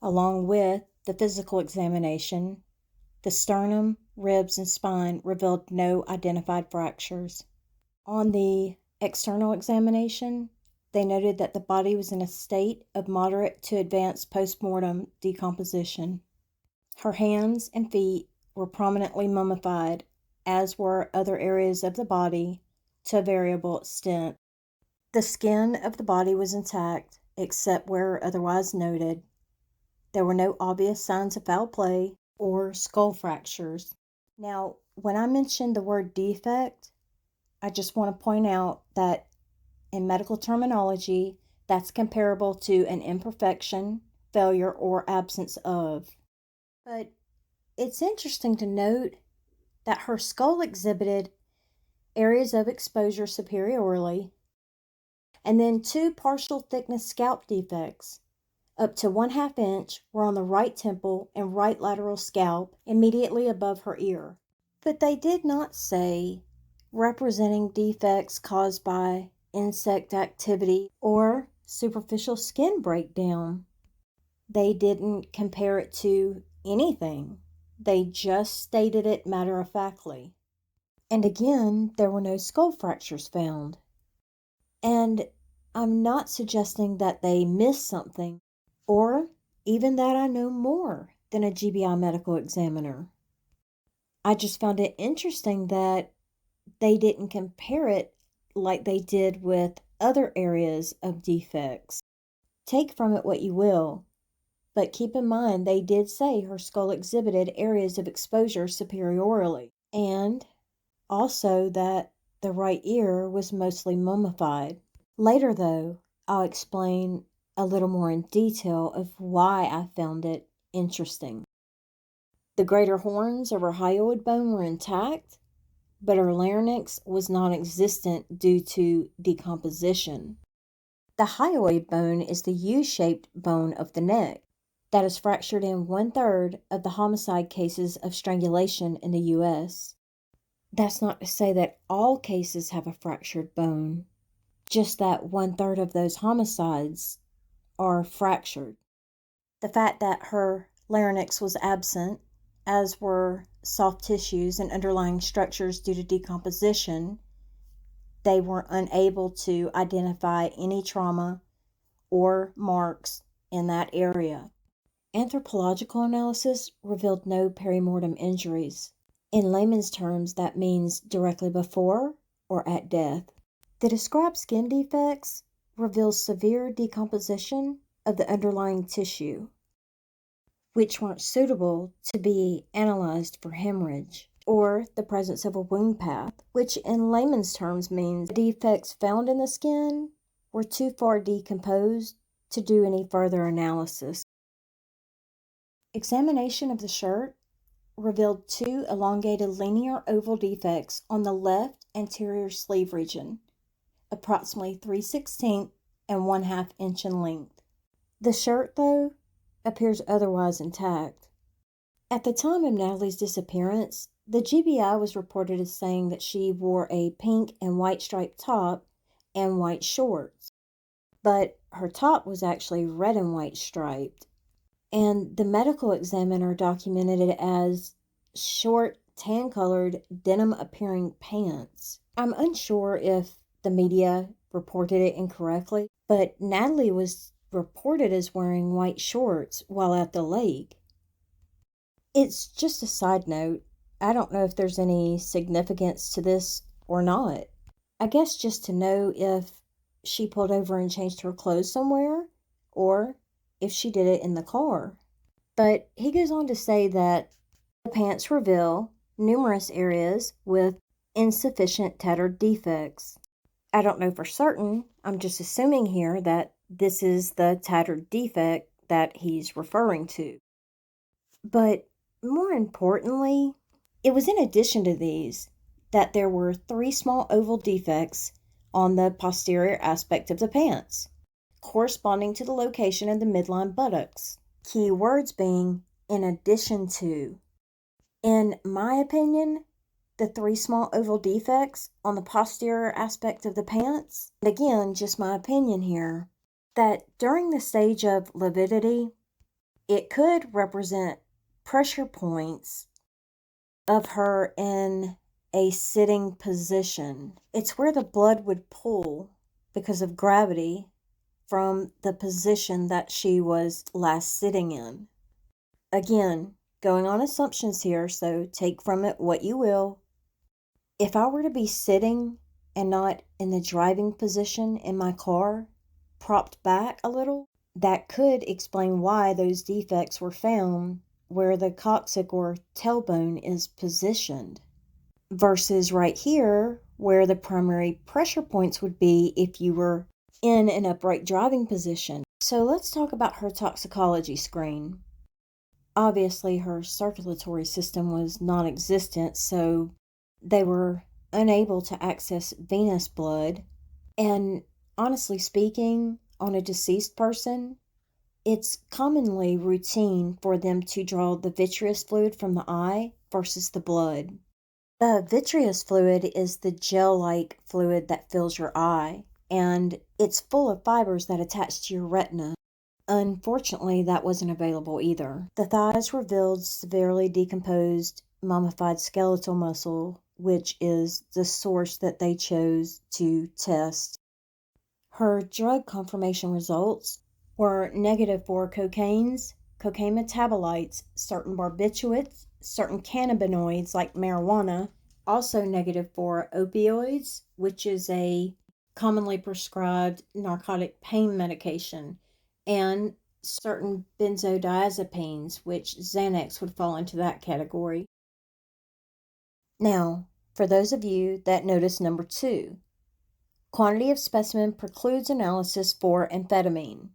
Along with the physical examination, the sternum, ribs, and spine revealed no identified fractures. On the external examination, they noted that the body was in a state of moderate to advanced post-mortem decomposition. Her hands and feet were prominently mummified, as were other areas of the body to a variable extent. The skin of the body was intact, except where otherwise noted. There were no obvious signs of foul play or skull fractures. Now, when I mentioned the word defect, I just want to point out that in medical terminology, that's comparable to an imperfection, failure, or absence of. But it's interesting to note that her skull exhibited areas of exposure superiorly, and then 2 partial thickness scalp defects, up to 1/2 inch, were on the right temple and right lateral scalp immediately above her ear. But they did not say representing defects caused by insect activity or superficial skin breakdown. They didn't compare it to anything. They just stated it matter-of-factly. And again, there were no skull fractures found. And I'm not suggesting that they missed something, or even that I know more than a GBI medical examiner. I just found it interesting that they didn't compare it like they did with other areas of defects. Take from it what you will, but keep in mind they did say her skull exhibited areas of exposure superiorly, and also that the right ear was mostly mummified. Later, though, I'll explain a little more in detail of why I found it interesting. The greater horns of her hyoid bone were intact, but her larynx was non-existent due to decomposition. The hyoid bone is the U-shaped bone of the neck that is fractured in 1/3 of the homicide cases of strangulation in the U.S. That's not to say that all cases have a fractured bone, just that 1/3 of those homicides are fractured. The fact that her larynx was absent, as were soft tissues and underlying structures due to decomposition, they were unable to identify any trauma or marks in that area. Anthropological analysis revealed no perimortem injuries. In layman's terms, that means directly before or at death. The described skin defects reveal severe decomposition of the underlying tissue, which weren't suitable to be analyzed for hemorrhage, or the presence of a wound path, which in layman's terms means the defects found in the skin were too far decomposed to do any further analysis. Examination of the shirt revealed 2 elongated linear oval defects on the left anterior sleeve region, approximately 3/16 and 1/2 inch in length. The shirt, though, appears otherwise intact. At the time of Natalie's disappearance, the GBI was reported as saying that she wore a pink and white striped top and white shorts, but her top was actually red and white striped, and the medical examiner documented it as short tan-colored denim-appearing pants. I'm unsure if the media reported it incorrectly, but Natalie was reported as wearing white shorts while at the lake. It's just a side note. I don't know if there's any significance to this or not. I guess just to know if she pulled over and changed her clothes somewhere, or if she did it in the car. But he goes on to say that the pants reveal numerous areas with insufficient tattered defects. I don't know for certain. I'm just assuming here that this is the tattered defect that he's referring to. But more importantly, it was in addition to these that there were 3 small oval defects on the posterior aspect of the pants, corresponding to the location of the midline buttocks. Key words being in addition to. In my opinion, the 3 small oval defects on the posterior aspect of the pants, and again, just my opinion here, that during the stage of lividity, it could represent pressure points of her in a sitting position. It's where the blood would pull because of gravity from the position that she was last sitting in. Again, going on assumptions here, so take from it what you will. If I were to be sitting and not in the driving position in my car, propped back a little, that could explain why those defects were found where the coccyx or tailbone is positioned, versus right here where the primary pressure points would be if you were in an upright driving position. So let's talk about her toxicology screen. Obviously, her circulatory system was non-existent, so they were unable to access venous blood. And honestly speaking, on a deceased person, it's commonly routine for them to draw the vitreous fluid from the eye versus the blood. The vitreous fluid is the gel-like fluid that fills your eye, and it's full of fibers that attach to your retina. Unfortunately, that wasn't available either. The thighs revealed severely decomposed, mummified skeletal muscle, which is the source that they chose to test. Her drug confirmation results were negative for cocaines, cocaine metabolites, certain barbiturates, certain cannabinoids like marijuana, also negative for opioids, which is a commonly prescribed narcotic pain medication, and certain benzodiazepines, which Xanax would fall into that category. Now, for those of you that notice number 2, quantity of specimen precludes analysis for amphetamine.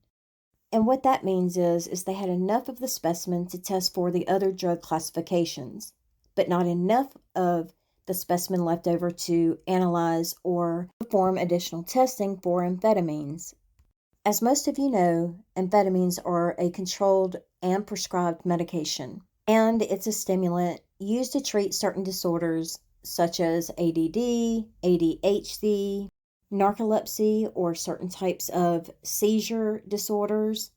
And what that means is they had enough of the specimen to test for the other drug classifications, but not enough of the specimen left over to analyze or perform additional testing for amphetamines. As most of you know, amphetamines are a controlled and prescribed medication, and it's a stimulant used to treat certain disorders such as ADD, ADHD, narcolepsy, or certain types of seizure disorders,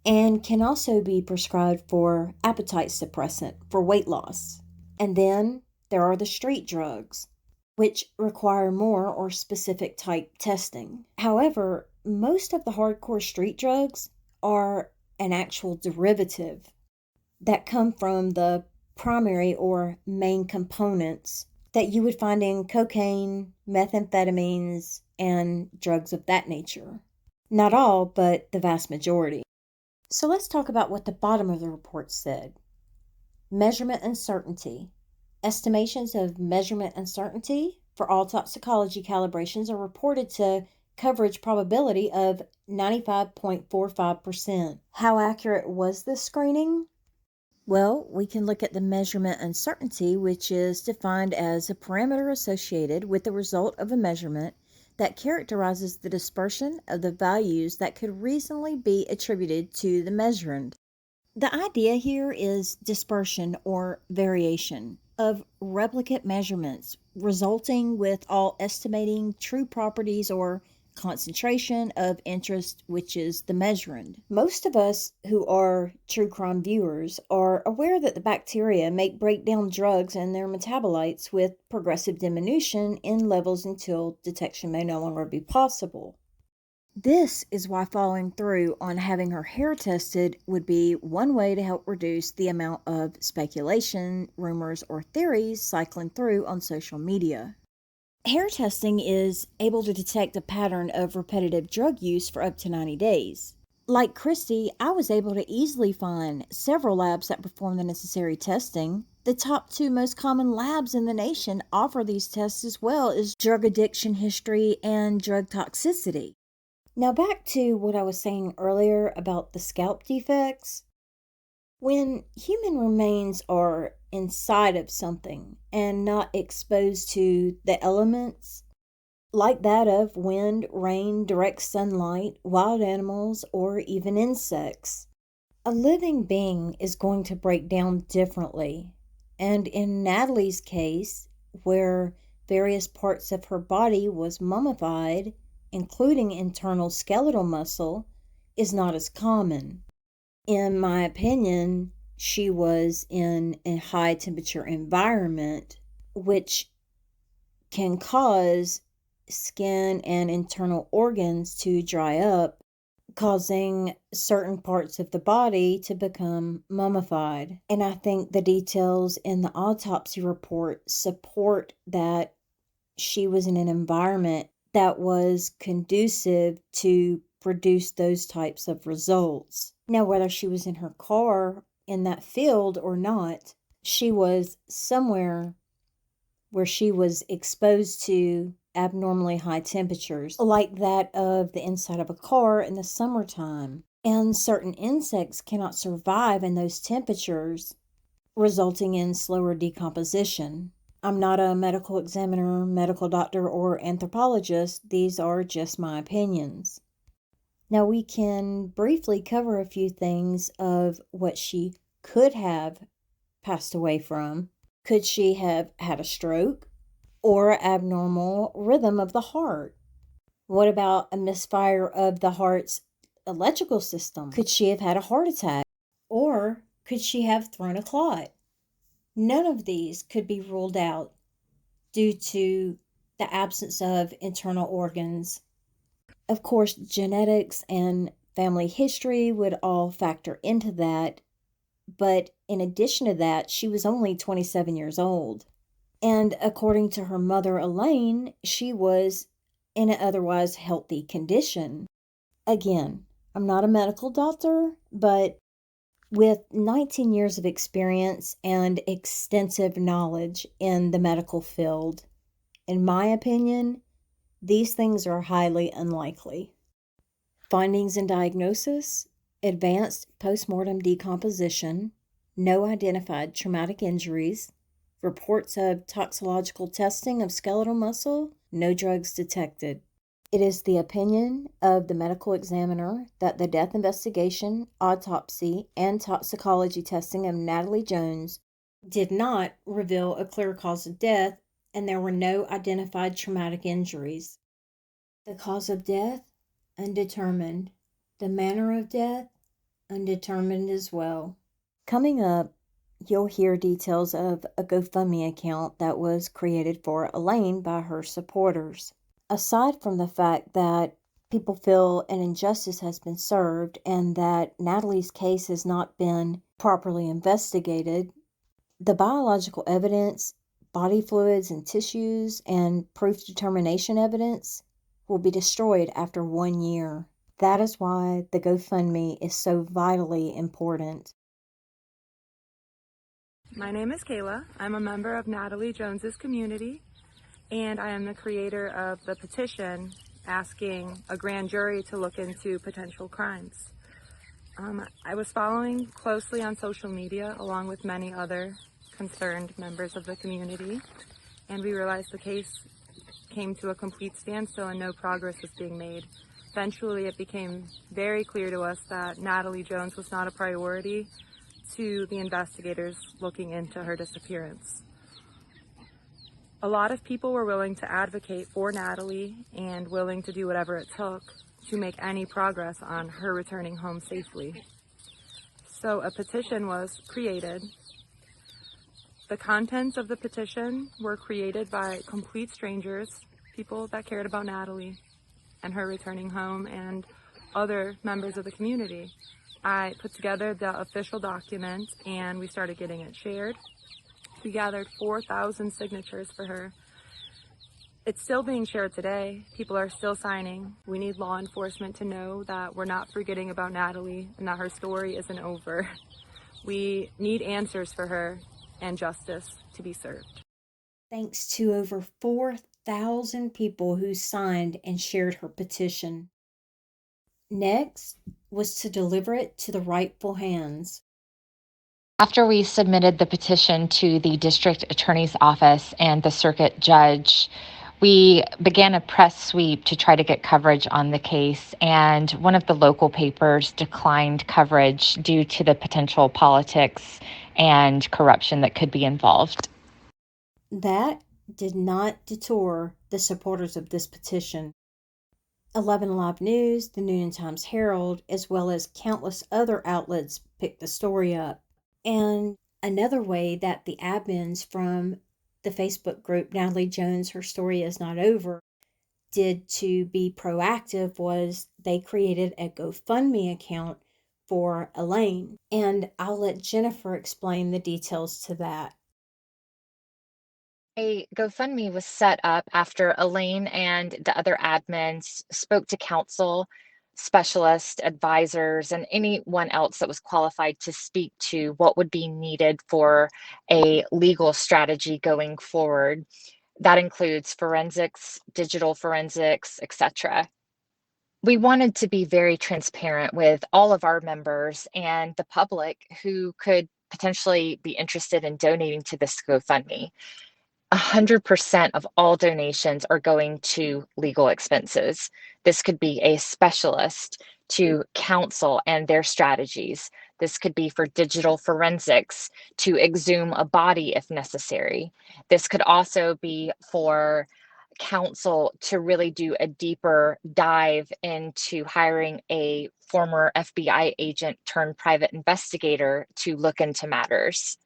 and can also be prescribed for appetite suppressant for weight loss. And then there are the street drugs, which require more or specific type testing. However, most of the hardcore street drugs are an actual derivative that come from the primary or main components that you would find in cocaine, methamphetamines, and drugs of that nature. Not all, but the vast majority. So let's talk about what the bottom of the report said. Measurement uncertainty. Estimations of measurement uncertainty for all toxicology calibrations are reported to coverage probability of 95.45%. How accurate was this screening? Well, we can look at the measurement uncertainty, which is defined as a parameter associated with the result of a measurement that characterizes the dispersion of the values that could reasonably be attributed to the measurand. The idea here is dispersion or variation of replicate measurements, resulting with all estimating true properties or concentration of interest, which is the measurand. Most of us who are true crime viewers are aware that the bacteria make breakdown drugs and their metabolites with progressive diminution in levels until detection may no longer be possible. This is why following through on having her hair tested would be one way to help reduce the amount of speculation, rumors, or theories cycling through on social media. Hair testing is able to detect a pattern of repetitive drug use for up to 90 days. Like Christy, I was able to easily find several labs that perform the necessary testing. The top 2 most common labs in the nation offer these tests as well as drug addiction history and drug toxicity. Now back to what I was saying earlier about the scalp defects. When human remains are inside of something and not exposed to the elements, like that of wind, rain, direct sunlight, wild animals, or even insects, a living being is going to break down differently. And in Natalie's case, where various parts of her body was mummified, including internal skeletal muscle, is not as common. In my opinion, she was in a high temperature environment, which can cause skin and internal organs to dry up, causing certain parts of the body to become mummified. And I think the details in the autopsy report support that she was in an environment that was conducive to produce those types of results. Now, whether she was in her car in that field or not, she was somewhere where she was exposed to abnormally high temperatures, like that of the inside of a car in the summertime. And certain insects cannot survive in those temperatures, resulting in slower decomposition. I'm not a medical examiner, medical doctor, or anthropologist. These are just my opinions. Now, we can briefly cover a few things of what she could have passed away from. Could she have had a stroke or abnormal rhythm of the heart? What about a misfire of the heart's electrical system? Could she have had a heart attack? Or could she have thrown a clot? None of these could be ruled out due to the absence of internal organs. Of course, genetics and family history would all factor into that, but in addition to that, she was only 27 years old. And according to her mother, Elaine, she was in an otherwise healthy condition. Again, I'm not a medical doctor, but with 19 years of experience and extensive knowledge in the medical field, in my opinion, these things are highly unlikely. Findings and diagnosis: advanced postmortem decomposition, no identified traumatic injuries, reports of toxicological testing of skeletal muscle, no drugs detected. It is the opinion of the medical examiner that the death investigation, autopsy, and toxicology testing of Natalie Jones did not reveal a clear cause of death, and there were no identified traumatic injuries. The cause of death, undetermined. The manner of death, undetermined as well. Coming up, you'll hear details of a GoFundMe account that was created for Elaine by her supporters. Aside from the fact that people feel an injustice has been served and that Natalie's case has not been properly investigated, the biological evidence, body fluids and tissues, and proof determination evidence will be destroyed after 1 year. That is why the GoFundMe is so vitally important. My name is Kayla. I'm a member of Natalie Jones's community, and I am the creator of the petition asking a grand jury to look into potential crimes. I was following closely on social media along with many other concerned members of the community, and we realized the case came to a complete standstill and no progress was being made. Eventually, it became very clear to us that Natalie Jones was not a priority to the investigators looking into her disappearance. A lot of people were willing to advocate for Natalie and willing to do whatever it took to make any progress on her returning home safely. So a petition was created. The contents of the petition were created by complete strangers, people that cared about Natalie and her returning home, and other members of the community. I put together the official document and we started getting it shared. We gathered 4,000 signatures for her. It's still being shared today. People are still signing. We need law enforcement to know that we're not forgetting about Natalie and that her story isn't over. We need answers for her and justice to be served. Thanks to over 4,000 people who signed and shared her petition. Next was to deliver it to the rightful hands. After we submitted the petition to the district attorney's office and the circuit judge, we began a press sweep to try to get coverage on the case, and one of the local papers declined coverage due to the potential politics and corruption that could be involved. That did not deter the supporters of this petition. 11 Live News, the Noonan Times Herald, as well as countless other outlets picked the story up. And another way that the admins from the Facebook group Natalie Jones, Her Story Is Not Over, did to be proactive was they created a GoFundMe account for Elaine. And I'll let Jennifer explain the details to that. A GoFundMe was set up after Elaine and the other admins spoke to counsel, specialists, advisors, and anyone else that was qualified to speak to what would be needed for a legal strategy going forward. That includes forensics, digital forensics, etc. We wanted to be very transparent with all of our members and the public who could potentially be interested in donating to this GoFundMe. 100% of all donations are going to legal expenses. This could be a specialist to counsel and their strategies. This could be for digital forensics to exhume a body if necessary. This could also be for counsel to really do a deeper dive into hiring a former FBI agent turned private investigator to look into matters.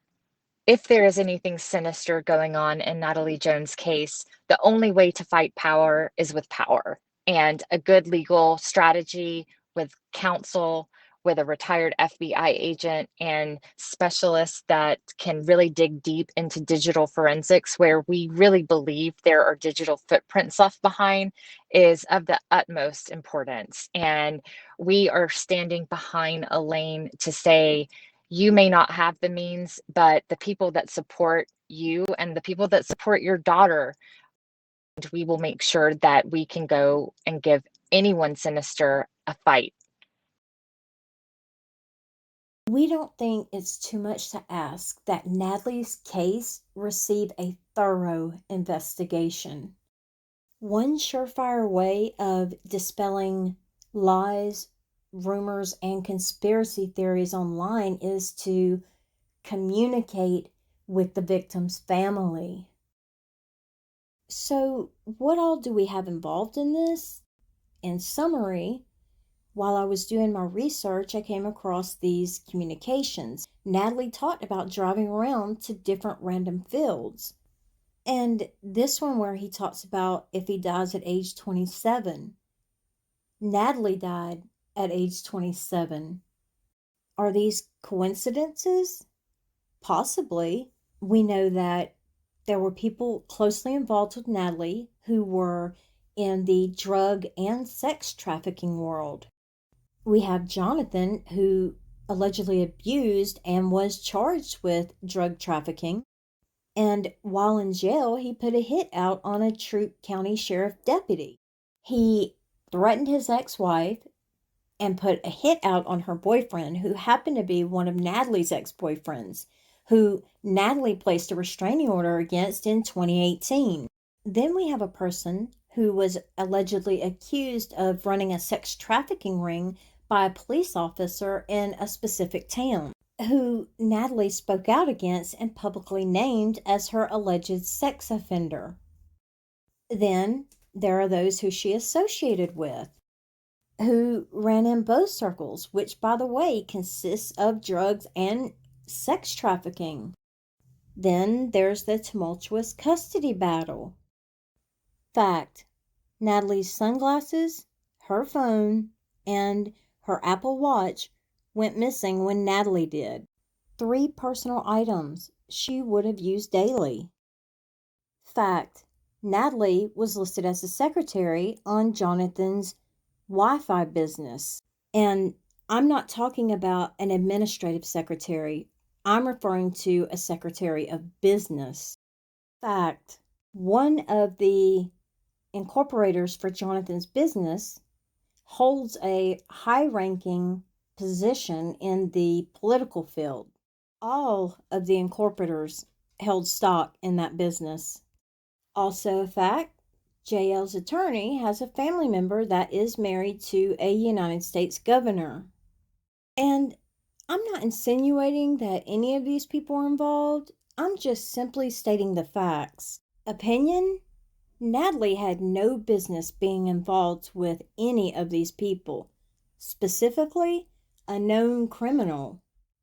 If there is anything sinister going on in Natalie Jones' case, the only way to fight power is with power. And a good legal strategy with counsel, with a retired FBI agent and specialists that can really dig deep into digital forensics, where we really believe there are digital footprints left behind, is of the utmost importance. And we are standing behind Elaine to say, you may not have the means, but the people that support you and the people that support your daughter, we will make sure that we can go and give anyone sinister a fight. We don't think it's too much to ask that Natalie's case receive a thorough investigation. One surefire way of dispelling lies, rumors, and conspiracy theories online is to communicate with the victim's family. So, what all do we have involved in this? In summary, while I was doing my research, I came across these communications. Natalie talked about driving around to different random fields. And this one where he talks about if he dies at age 27. Natalie died at age 27. Are these coincidences? Possibly. We know that there were people closely involved with Natalie who were in the drug and sex trafficking world. We have Jonathan, who allegedly abused and was charged with drug trafficking. And while in jail, he put a hit out on a Troup County Sheriff deputy. He threatened his ex-wife and put a hit out on her boyfriend, who happened to be one of Natalie's ex-boyfriends, who Natalie placed a restraining order against in 2018. Then we have a person who was allegedly accused of running a sex trafficking ring by a police officer in a specific town, who Natalie spoke out against and publicly named as her alleged sex offender. Then there are those who she associated with, who ran in both circles, which, by the way, consists of drugs and sex trafficking. Then there's the tumultuous custody battle. Fact: Natalie's sunglasses, her phone, and her Apple Watch went missing when Natalie did. 3 personal items she would have used daily. Fact: Natalie was listed as a secretary on Jonathan's Wi-Fi business. And I'm not talking about an administrative secretary. I'm referring to a secretary of business. Fact: one of the incorporators for Jonathan's business holds a high-ranking position in the political field. All of the incorporators held stock in that business. Also a fact: JL's attorney has a family member that is married to a United States governor. And I'm not insinuating that any of these people are involved. I'm just simply stating the facts. Opinion: Natalie had no business being involved with any of these people, specifically a known criminal.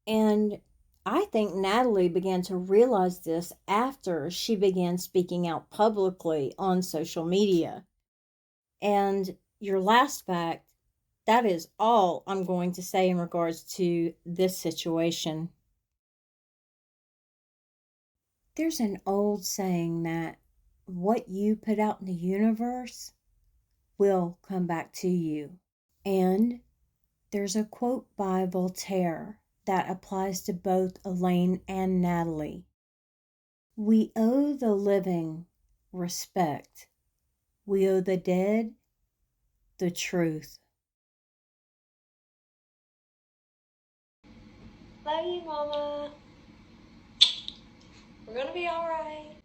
And I think Natalie began to realize this after she began speaking out publicly on social media. And your last fact, that is all I'm going to say in regards to this situation. There's an old saying that what you put out in the universe will come back to you. And there's a quote by Voltaire that applies to both Elaine and Natalie. We owe the living respect. We owe the dead the truth. Love you, Mama. We're gonna be alright.